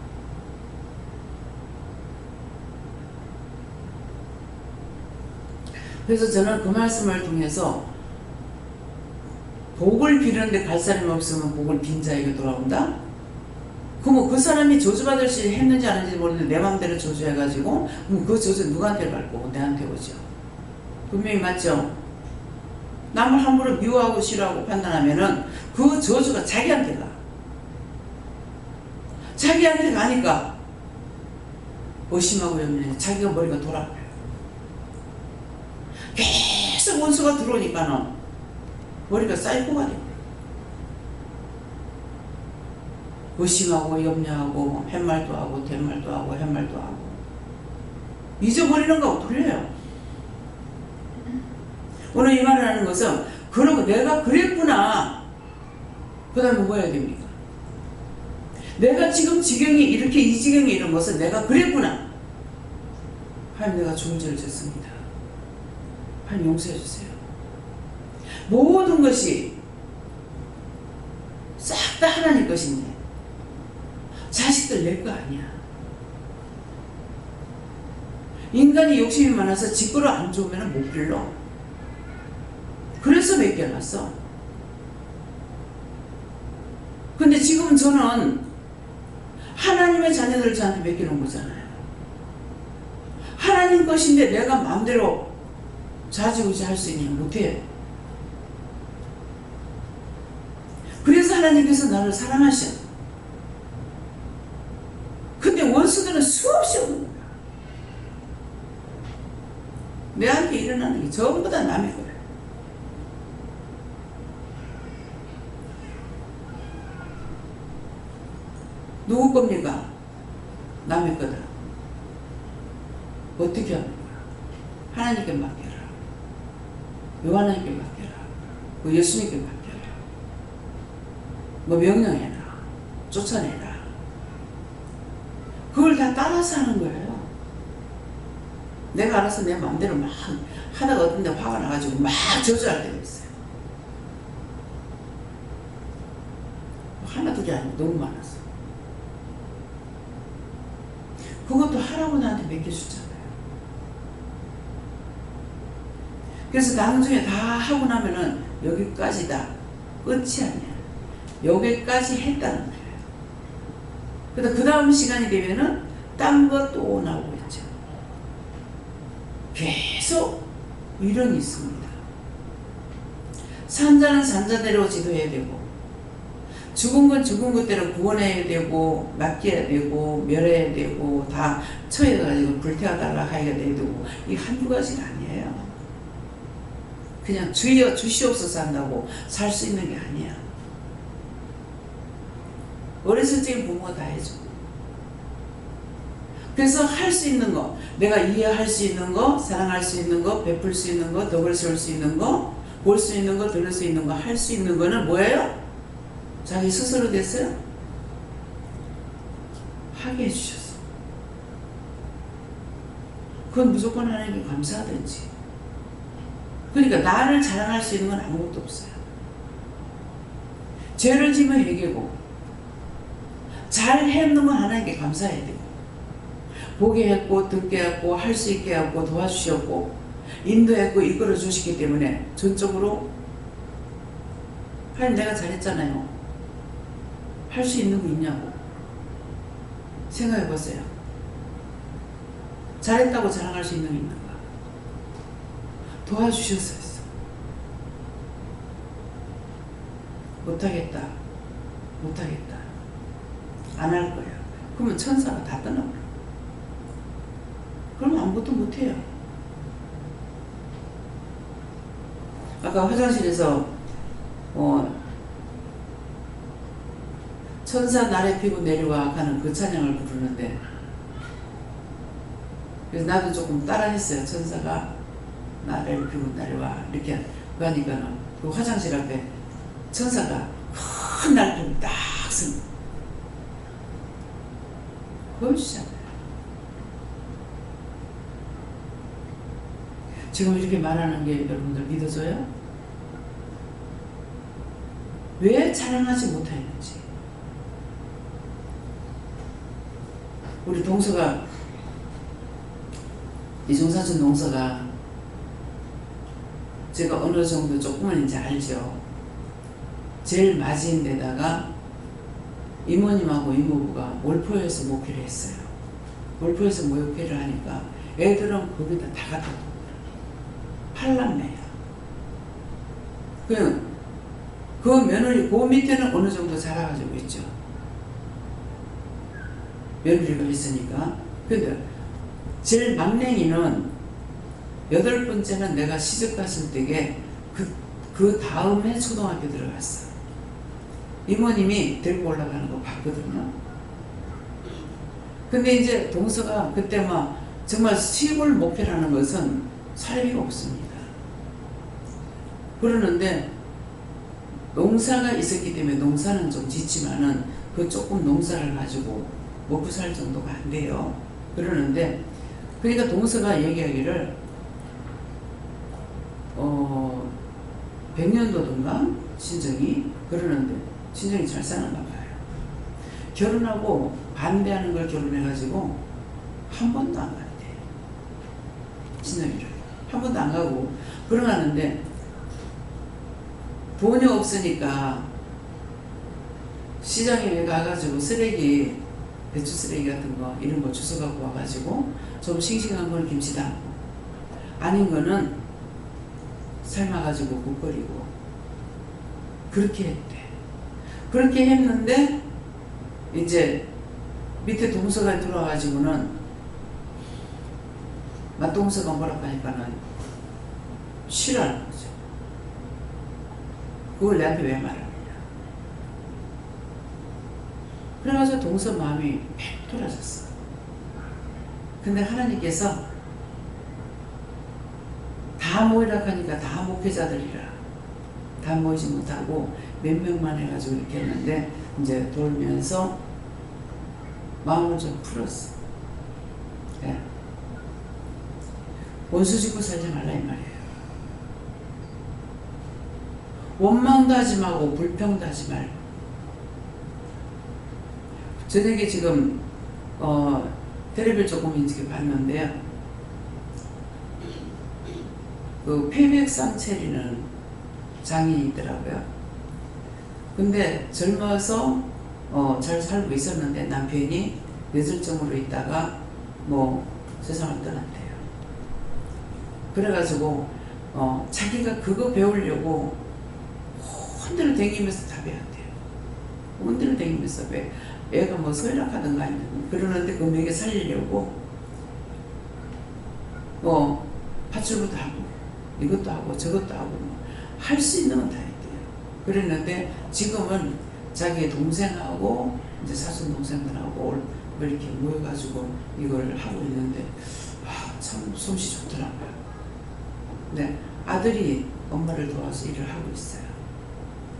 그래서 저는 그 말씀을 통해서 복을 비르는데 갈 사람이 없으면 복을 빈 자에게 돌아온다? 그럼 그 사람이 저주받을 시 했는지 안 했는지 모르는데 내 마음대로 저주해가지고 그럼 그 저주 누구한테 갈 거고? 내한테 오죠. 분명히 맞죠? 남을 함부로 미워하고 싫어하고 판단하면은 그 저주가 자기한테 가. 자기한테 가니까 의심하고 염려해. 자기가 머리가 돌아가요. 계속 원수가 들어오니까는 머리가 사이코가 돼요. 의심하고 염려하고 햇말도 하고 된말도 하고 햇말도 하고 잊어버리는 거하고 틀려요. 오늘 이 말을 하는 것은 그러고 내가 그랬구나. 그 다음에 뭐 해야 됩니까? 내가 지금 지경이 이렇게 이 지경에 이런 것은 내가 그랬구나. 하나님 내가 좋은 죄를 졌습니다. 하나님 용서해 주세요. 모든 것이 싹 다 하나님 것인데 자식들 내 거 아니야. 인간이 욕심이 많아서 지 거로 안 좋으면 못 빌려. 그래서 맡겨놨어. 근데 지금 저는 하나님의 자녀들을 저한테 맡겨놓은 거잖아요. 하나님 것인데 내가 마음대로 좌지우지 할 수 있냐? 못해. 그래서 하나님께서 나를 사랑하셔. 근데 원수들은 수없이 오는 거야. 내한테 일어나는 게 전부 다 남의 거야. 누구 겁니까? 남의 거다. 어떻게 하는 거야? 하나님께 맡겨라. 하나님께 맡겨라. 예수님께 맡겨라. 명령해라. 쫓아내라. 그걸 다 따라서 하는 거예요. 내가 알아서 내 마음대로 막 하다가 어떤 데 화가 나가지고 막 저주할 때가 있어요. 하나 둘이 아니고 너무 많았어. 그것도 하라고 나한테 맡겨주잖아요. 그래서 나중에 다 하고 나면은 여기까지다. 끝이 아니야. 여기까지 했다는 거예요. 그 다음 시간이 되면은 딴 거 또 나오고 있죠. 계속 이론이 있습니다. 산자는 산자대로 지도해야 되고, 죽은 건 죽은 것대로 구원해야 되고, 맡겨야 되고, 멸해야 되고, 다 처해가지고 불태워달라 하여야 되고, 이 한두 가지가 아니에요. 그냥 주여 주시옵소서 한다고 살 수 있는 게 아니야. 어렸을 적에 부모가 다 해줘. 그래서 할 수 있는 거, 내가 이해할 수 있는 거, 사랑할 수 있는 거, 베풀 수 있는 거, 덕을 세울 수 있는 거, 볼 수 있는 거, 들을 수 있는 거, 할 수 있는 거는 뭐예요? 자기 스스로 됐어요? 하게 해주셨어. 그건 무조건 하나님께 감사하든지. 그러니까 나를 자랑할 수 있는 건 아무것도 없어요. 죄를 지면 회개고, 잘 했는 건 하나님께 감사해야 되고, 보게 했고, 듣게 했고, 할 수 있게 했고, 도와주셨고, 인도했고, 이끌어 주시기 때문에 전적으로 하나님 내가 잘했잖아요. 할 수 있는 거 있냐고 생각해 보세요. 잘했다고 자랑할 수 있는 게 있는가? 도와주셔서 했어. 못하겠다. 못하겠다. 안 할 거야. 그러면 천사가 다 떠나버려. 그러면 아무것도 못해요. 아까 화장실에서 천사 날에 피고 내려와 하는 그 찬양을 부르는데, 그래서 나도 조금 따라 했어요. 천사가 나를 피고 내려와 이렇게 하니까는 그 화장실 앞에 천사가 큰 날개를 딱 씁니다. 보여주잖아요. 지금 이렇게 말하는 게 여러분들 믿어져요? 왜 자랑하지 못하는지. 우리 동서가, 이종사촌 동서가 제가 어느 정도 조금은 이제 알죠. 제일 맞은 데다가 이모님하고 이모부가 몰포에서 목회를 했어요. 몰포에서 목회를 하니까 애들은 거기다 다 갖다 놓고 팔남매야. 그 며느리, 그 밑에는 어느 정도 자라가지고 있죠. 며느리가 있으니까. 근데 제일 막냉이는 8번째는 내가 시집 갔을 때에 그 다음에 초등학교 들어갔어. 이모님이 데리고 올라가는 거 봤거든요. 근데 이제 동서가 그때 막 정말 시골 목회라는 것은 사례비가 없습니다. 그러는데 농사가 있었기 때문에 농사는 좀 짓지만은 그 조금 농사를 가지고 먹고 살 정도가 안 돼요. 그러는데 그러니까 동서가 얘기하기를 100년도든가 친정이 그러는데 친정이 잘 사는가 봐요. 결혼하고 반대하는 걸 결혼해가지고 한 번도 안 갔대요. 친정이를 한 번도 안 가고 걸어가는데 돈이 없으니까 시장에 가가지고 쓰레기, 배추 쓰레기 같은 거 이런 거 주워 갖고 와가지고 좀 싱싱한 걸 김치 담고 아닌 거는 삶아가지고 국거리고 그렇게 했대. 그렇게 했는데 이제 밑에 동서가 들어와가지고는 맞동서가 뭐라고 하니까는 싫어하는 거죠. 그걸 내한테 왜 말하느냐. 그래가지고 동서 마음이 팩 돌아졌어. 근데 하나님께서 다 모이라 하니까 다 목회자들이라 다 모이지 못하고 몇 명만 해가지고 이렇게 했는데 이제 돌면서 마음을 좀 풀었어. 네. 원수 짓고 살지 말라 이 말이에요. 원망도 하지 말고 불평도 하지 말고. 저녁에 지금 텔레비를 조금 일찍 봤는데요. 그 폐백상 체리는 장인이 있더라고요. 근데 젊어서 잘 살고 있었는데 남편이 뇌졸중으로 있다가 뭐 세상을 떠났대요. 그래가지고 자기가 그거 배우려고 혼대로 다니면서 다 배웠대요. 혼대로 다니면서 애가 뭐 소일학하던가 아니면 그러는데 그 명예 살리려고 파출부도 하고 이것도 하고 저것도 하고 할 수 있는 건 다 했대요. 그랬는데 지금은 자기 동생하고 이제 사촌 동생들하고 이렇게 모여가지고 이걸 하고 있는데 참 솜씨 좋더라고요. 네, 아들이 엄마를 도와서 일을 하고 있어요.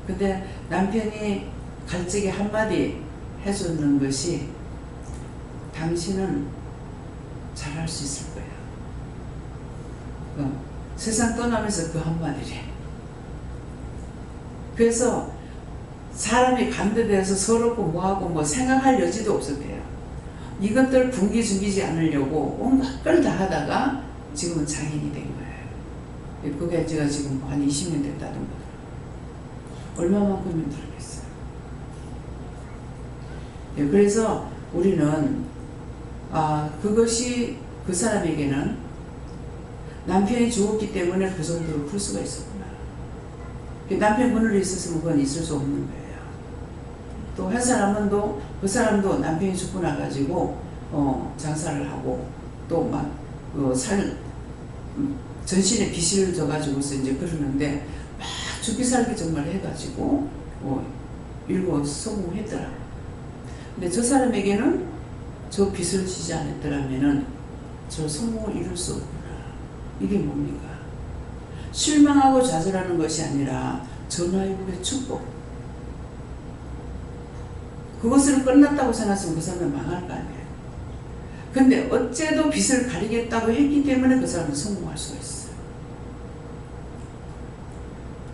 근데 남편이 갈적에 한마디 해주는 것이 당신은 잘할 수 있을 거야. 세상 떠나면서 그 한마디래. 그래서 사람이 간대돼서 서럽고 뭐하고 뭐 생각할 여지도 없었대요. 이것들 분기중기지 않으려고 온갖 걸 다 하다가 지금은 장인이 된 거예요. 그게 제가 지금 한 20년 됐다던 거더라고요. 얼마만큼 힘들겠어요. 그래서 우리는 그것이 그 사람에게는 남편이 죽었기 때문에 그 정도로 풀 수가 있었구나. 남편 분으로 있었으면 그건 있을 수 없는 거예요. 또 한 사람은 그 사람도 남편이 죽고 나가지고 장사를 하고 또 막 전신에 빚을 져가지고서 이제 그러는데 막 죽기 살기 정말 해가지고 일고 성공했더라고요. 근데 저 사람에게는 저 빚을 지지 않았더라면은 저 성공을 이룰 수 없구나. 이게 뭡니까? 실망하고 좌절하는 것이 아니라 전화위복의 축복. 그것으로 끝났다고 생각하면 그 사람은 망할 거 아니에요. 근데 어째도 빚을 가리겠다고 했기 때문에 그 사람은 성공할 수가 있어요.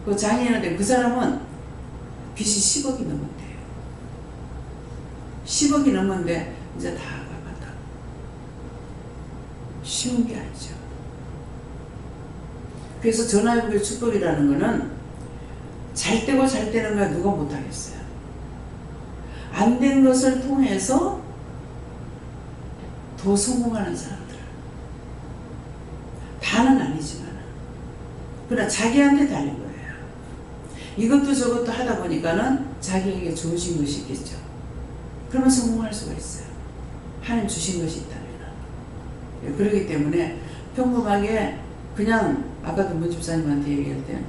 그 장인한테 그 사람은 빚이 10억이 넘었대요. 10억이 넘었는데 이제 다 갚았다. 쉬운 게 아니죠. 그래서 전화위복의 축복이라는 거는 잘 되고 잘 되는 거 누가 못하겠어요. 안 된 것을 통해서 더 성공하는 사람들. 다는 아니지만 그러나 자기한테 달린 거예요. 이것도 저것도 하다 보니까는 자기에게 주어진 것이 있겠죠. 그러면 성공할 수가 있어요. 하나님 주신 것이 있다면. 그렇기 때문에 평범하게 그냥 아까도 문 집사님한테 얘기할 때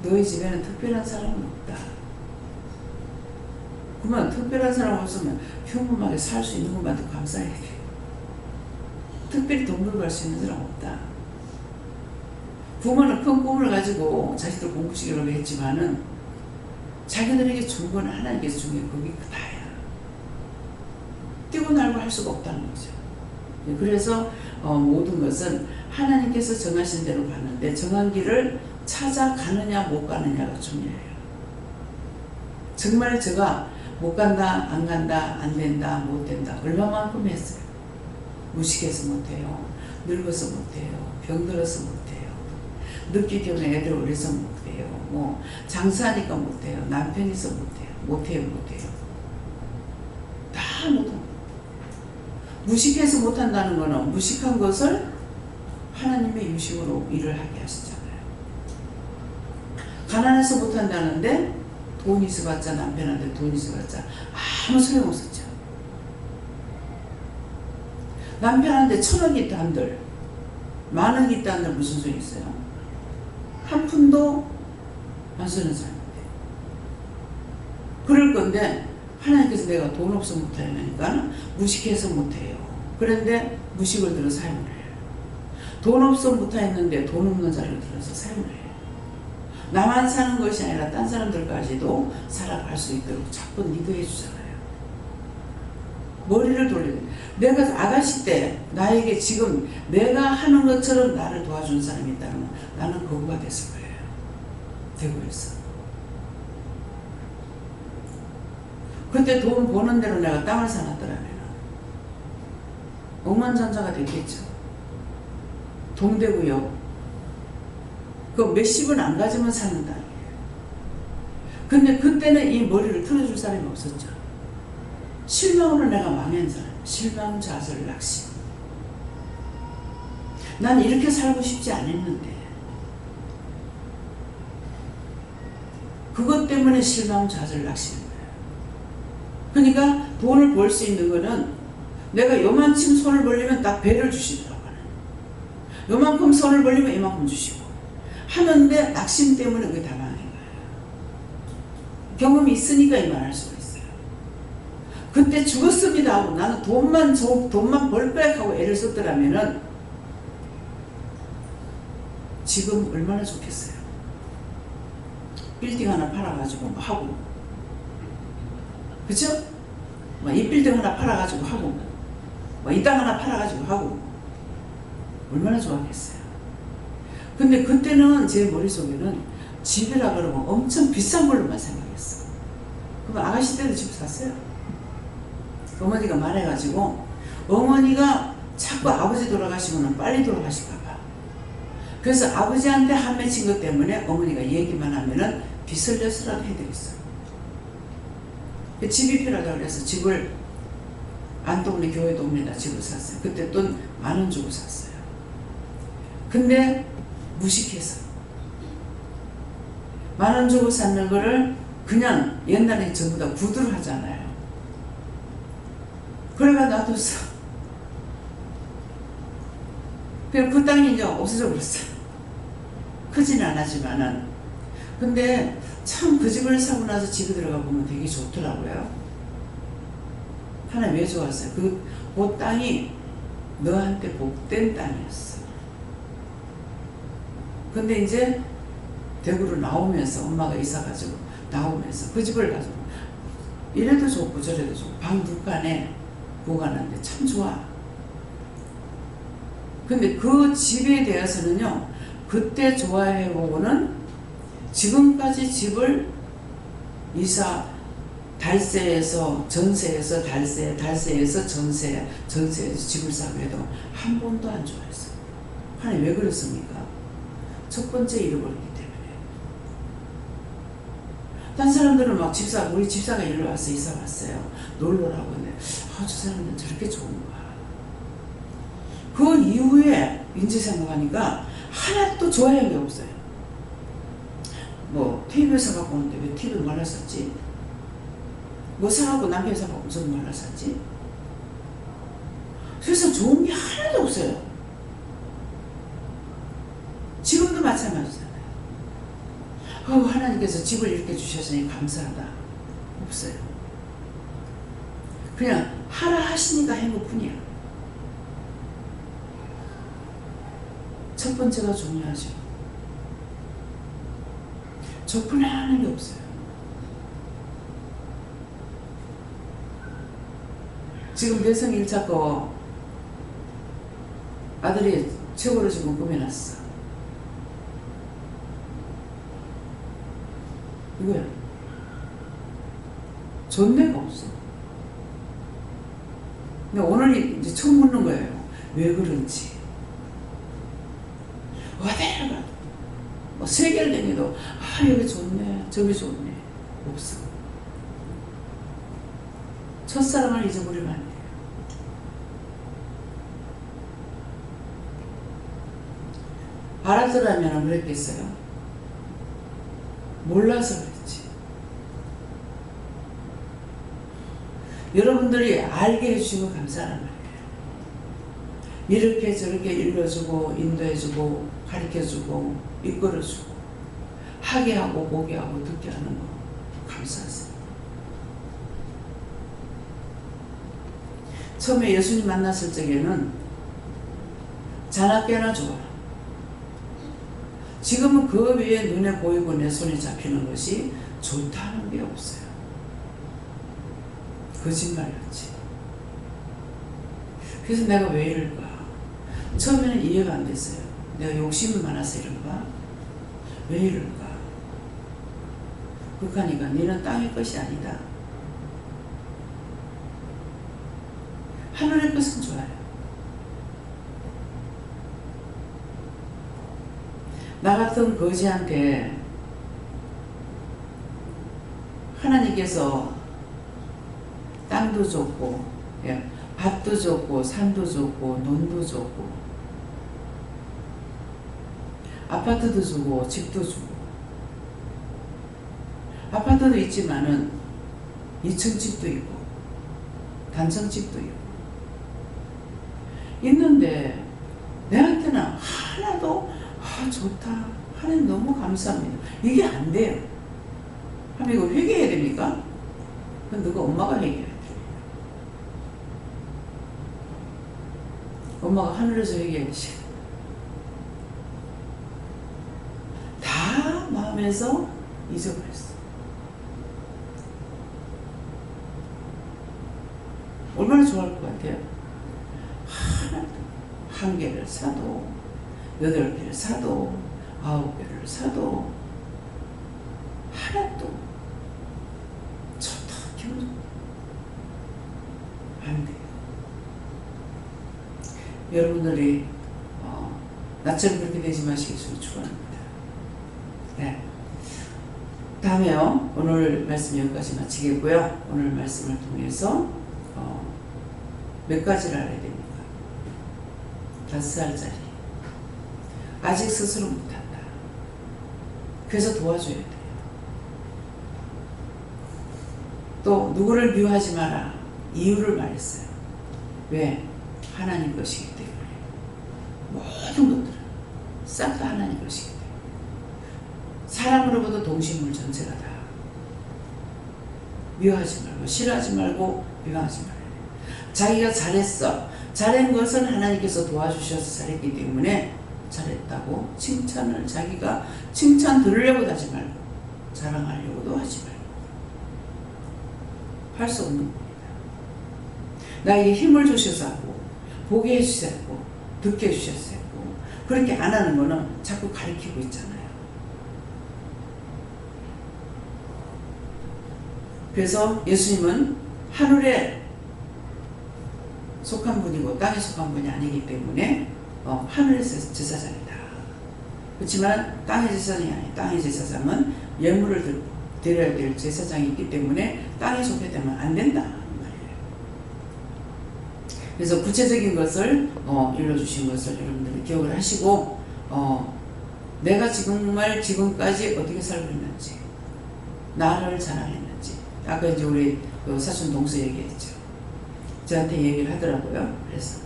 너희 집에는 특별한 사람은 없다. 그러면 특별한 사람 없으면 평범하게 살 수 있는 것만 더 감사해야 돼. 특별히 돈 벌고 갈 수 있는 사람 없다. 부모는 큰 꿈을 가지고 자식들 공부시키려고 했지만은 자기들에게 준 건 하나님께서 준 게 그게 다야. 뛰고 날고 할 수가 없다는 거죠. 그래서 모든 것은 하나님께서 정하신 대로 가는데 정한 길을 찾아가느냐 못 가느냐가 중요해요. 정말 제가 못 간다, 안 간다, 안 된다, 못 된다 얼마만큼 했어요. 무식해서 못해요. 늙어서 못해요. 병들어서 못해요. 늦기 때문에 애들 어려서 못해요. 뭐 장사하니까 못해요. 남편이 있어 못해요. 다 못합니다. 무식해서 못한다는 것은 무식한 것을 하나님의 유식으로 일을 하게 하시잖아요. 가난해서 못한다는데 돈 있어봤자, 남편한테 돈 있어봤자 아무 소용없었죠. 남편한테 1,000억이 있다 한들, 10,000억이 있다 한들 무슨 소리 있어요? 한 푼도 안 쓰는 사람인데. 그럴 건데 하나님께서 내가 돈 없어 못하니까 무식해서 못해요. 그런데 무식을 들어 사용을 해요. 돈 없어 못하겠는데 돈 없는 자를 들어서 사용을 해요. 나만 사는 것이 아니라 딴 사람들까지도 살아갈 수 있도록 자꾸 리드해 주잖아요. 머리를 돌려요. 내가 아가씨 때 나에게 지금 내가 하는 것처럼 나를 도와준 사람이 있다면 나는 거부가 됐을 거예요. 대구에서. 그때 돈 버는 대로 내가 땅을 사놨더라면 억만장자가 됐겠죠. 동대구역 그 몇십은 안 가지면 사는 땅이에요. 근데 그때는 이 머리를 틀어줄 사람이 없었죠. 실망으로 내가 망한 사람. 실망, 좌절, 낙심. 난 이렇게 살고 싶지 않았는데 그것 때문에 실망, 좌절, 낙심인 거예요. 그러니까 돈을 벌 수 있는 거는 내가 요만큼 손을 벌리면 딱 배를 주시더라고요. 요만큼 손을 벌리면 이만큼 주시고 하는데 낙심 때문에 그게 다 망한 거예요. 경험이 있으니까 이 말 할 수가 있어요. 그때 죽었습니다 하고 나는 돈만 벌 거야 하고 애를 썼더라면은 지금 얼마나 좋겠어요. 빌딩 하나 팔아가지고 뭐 하고, 그쵸? 뭐 이 빌딩 하나 팔아가지고 하고, 뭐 이 땅 하나 팔아가지고 하고, 얼마나 좋았겠어요. 근데 그때는 제 머릿속에는 집이라 그러면 엄청 비싼 걸로만 생각했어. 그럼 아가씨 때도 집 샀어요. 어머니가 말해가지고 어머니가 자꾸 아버지 돌아가시고는 빨리 돌아가실까봐. 그래서 아버지한테 한 맺힌 것 때문에 어머니가 얘기만 하면은 빚을 내서라도 해드렸어요. 집이 필요하다고 그래서 집을 안동네 교회 동네에다 집을 샀어요. 그때 돈 10,000원 주고 샀어요. 근데 무식해서 10,000원 주고 샀는 거를 그냥 옛날에 전부 다 구두를 하잖아요. 그래가 놔뒀어. 그래서 그 땅이 이제 없어져 버렸어요. 크지는 않았지만은. 근데 참 그 집을 사고 나서 집에 들어가 보면 되게 좋더라고요. 하나 왜 좋았어요? 그 땅이 너한테 복된 땅이었어. 근데 이제 대구로 나오면서 엄마가 이사가지고 나오면서 그 집을 가지고 이래도 좋고 저래도 좋고 방 두 칸에 보관하는데 참 좋아. 근데 그 집에 대해서는요, 그때 좋아해보고는 지금까지 집을 달세에서 전세에서 달세, 달세에서 전세, 전세에서 집을 사고 해도 한 번도 안 좋아했어요. 하나님 왜 그렇습니까? 첫 번째 잃어버렸기 때문에. 딴 사람들은 막 우리 집사가 일로 와서 이사 왔어요. 놀러라고 했는데, 저 사람들은 저렇게 좋은 거야. 그 이후에 인지 생각하니까 하나도 좋아하는 게 없어요. 뭐 TV 사갖고 오는데 왜 TV 말랐었지? 뭐 사갖고 남편 사갖고 무슨 말랐었지? 그래서 좋은 게 하나도 없어요. 지금도 마찬가지잖아요. 하나님께서 집을 이렇게 주셨으니 감사하다. 없어요. 그냥 하라 하시니까 행복뿐이야. 첫 번째가 중요하죠. 접근하는 게 없어요. 지금 대성 1차 거 아들이 최고로 지금 꾸며놨어. 이거야. 존내가 없어. 근데 오늘 이제 처음 묻는 거예요. 왜 그런지. 어디를 가도, 뭐 세계를 다녀도, 여기 좋네, 저기 좋네. 없어. 첫사랑을 잊어버리면 안 돼요. 알았더라면 그랬겠어요? 몰라서 그랬지. 여러분들이 알게 해주시면 감사하단 말이에요. 이렇게 저렇게 일러주고 인도해주고 가르쳐주고 이끌어주고 하게 하고 보게 하고 듣게 하는 거 감사하세요. 처음에 예수님 만났을 적에는 자나깨나 좋아. 지금은 그 외에 눈에 보이고 내 손에 잡히는 것이 좋다는 게 없어요. 거짓말이었지. 그래서 내가 왜 이럴까? 처음에는 이해가 안 됐어요. 내가 욕심이 많아서 이런가? 왜 이럴까? 그러니까 너는 땅의 것이 아니다. 하늘의 것은 좋아요. 나 같은 거지한테 하나님께서 땅도 줬고 밭도 줬고 산도 줬고 논도 줬고 아파트도 주고 집도 주고 아파트도 있지만은 2층 집도 있고 단층 집도 있고 있는데 내한테는 하나도 좋다 하나님 너무 감사합니다 이게 안 돼요. 그럼 이거 회개해야 됩니까? 그건 너가 엄마가 회개해야 돼. 엄마가 하늘에서 회개하시 다 마음에서 잊어버렸어. 얼마나 좋아할 것 같아요? 하나도 한 개를 사도 8개를 사도 9개를 사도 하나도 좋다 기분 안 돼요. 여러분들이 나처럼 그렇게 되지 마시길 축원합니다. 네. 다음에요. 오늘 말씀 여기까지 마치겠고요. 오늘 말씀을 통해서 몇 가지를 알아야 됩니까? 5살짜리 아직 스스로 못한다. 그래서 도와줘야 돼요. 또 누구를 미워하지 마라. 이유를 말했어요. 왜? 하나님 것이기 때문에. 모든 것들은 싹 다 하나님 것이기 때문에. 사람으로부터 동식물 전체가 다 미워하지 말고 싫어하지 말고 비방하지 말아요. 자기가 잘했어. 잘한 것은 하나님께서 도와주셔서 잘했기 때문에 잘했다고 칭찬을 자기가 칭찬 들으려고도 하지 말고 자랑하려고도 하지 말고 할 수 없는 겁니다. 나에게 힘을 주셔서 하고 보게 해주셨고 듣게 해주셨고 그렇게 안 하는 거는 자꾸 가리키고 있잖아요. 그래서 예수님은 하늘에 속한 분이고 땅에 속한 분이 아니기 때문에 하늘의 제사장이다. 그렇지만 땅의 제사장이 아니에요. 땅의 제사장은 예물을 드려야 될 제사장이 있기 때문에 땅에 속게 되면 안 된다 말이에요. 그래서 구체적인 것을 일러주신 것을 여러분들이 기억을 하시고 내가 정말 지금까지 어떻게 살고 있는지 나를 자랑했는지 아까 이제 우리 사촌 동서 얘기했죠. 저한테 얘기를 하더라고요. 그래서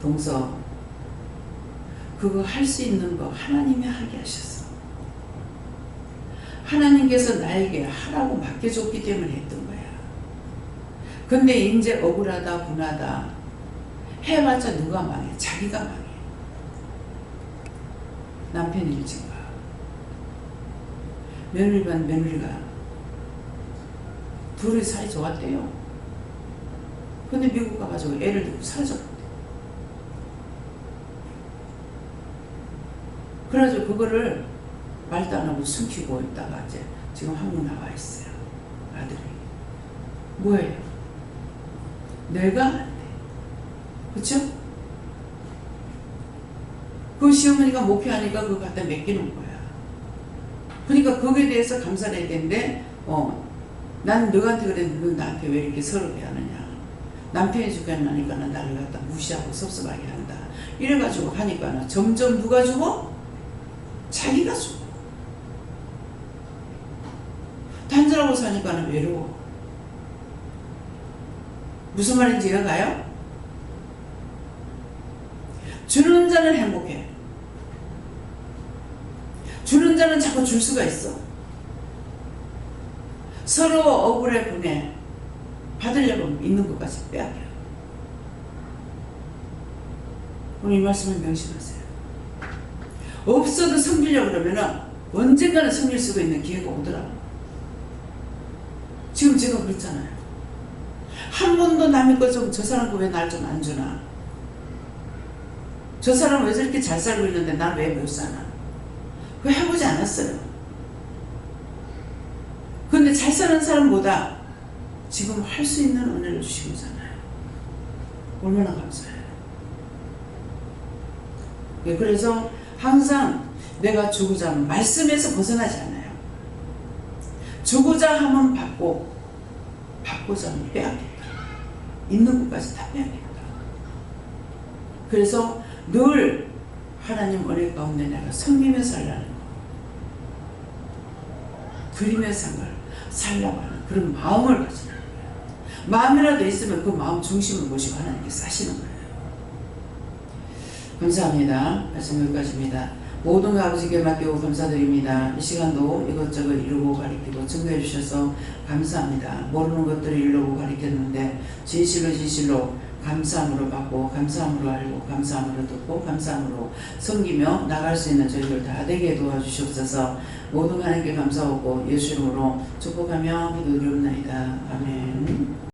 동서 그거 할 수 있는 거 하나님이 하게 하셨어. 하나님께서 나에게 하라고 맡겨줬기 때문에 했던 거야. 근데 이제 억울하다 분하다 해봤자 누가 망해? 자기가 망해. 남편 일진가 며느리반 며느리가 둘이 사이 좋았대요. 근데 미국 가가지고 애를 듣고 사라졌거든. 그래가지고 그거를 말도 안 하고 숨기고 있다가 이제 지금 한국 나와 있어요. 아들이. 뭐예요? 내가 안 돼. 그쵸? 그 시어머니가 목회하니까 그거 갖다 맡기는 거야. 그러니까 거기에 대해서 감사를 해야 되는데, 난 너한테 그랬는데 너 나한테 왜 이렇게 서럽게 하느냐. 남편이 죽겠나니까 나를 갖다 무시하고 섭섭하게 한다. 이래가지고 하니까 점점 누가 죽어? 자기가 죽어. 단절하고 사니까 외로워. 무슨 말인지 이해가 가요? 주는 자는 행복해. 주는 자는 자꾸 줄 수가 있어. 서로 억울해 보내. 받으려고 있는 것까지 빼앗겨. 오늘 이 말씀을 명심하세요. 없어도 섬기려고 그러면은 언젠가는 섬길 수가 있는 기회가 오더라고. 지금 제가 그렇잖아요. 한 번도 남의 거 좀, 저 사람 거 왜 날 좀 안 주나? 저 사람 왜 저렇게 잘 살고 있는데 난 왜 못 사나? 그거 해보지 않았어요. 근데 잘 사는 사람보다 지금 할 수 있는 은혜를 주신 거잖아요. 얼마나 감사해요. 그래서 항상 내가 주고자 하면 말씀에서 벗어나지 않아요. 주고자 하면 받고, 받고자 하면 빼앗긴다. 있는 것까지 다 빼앗긴다. 그래서 늘 하나님 은혜 가운데 내가 섬기며 살라는 거, 드리면서 살라고 하는 그런 마음을 가지는 거예요. 마음이라도 있으면 그 마음 중심을 모시고 하나님께 사시는 거예요. 감사합니다. 말씀 여기까지입니다. 모든 거 아버지께 맡기고 감사드립니다. 이 시간도 이것저것 이루고 가리키고 증거해 주셔서 감사합니다. 모르는 것들을 이루고 가리켰는데 진실로 감사함으로 받고, 감사함으로 알고, 감사함으로 듣고, 감사함으로 섬기며 나갈 수 있는 저희들 다 되게 도와주시옵소서. 모든 하나님께 감사하고 예수 이름으로 축복하며 기도드리옵나이다. 아멘.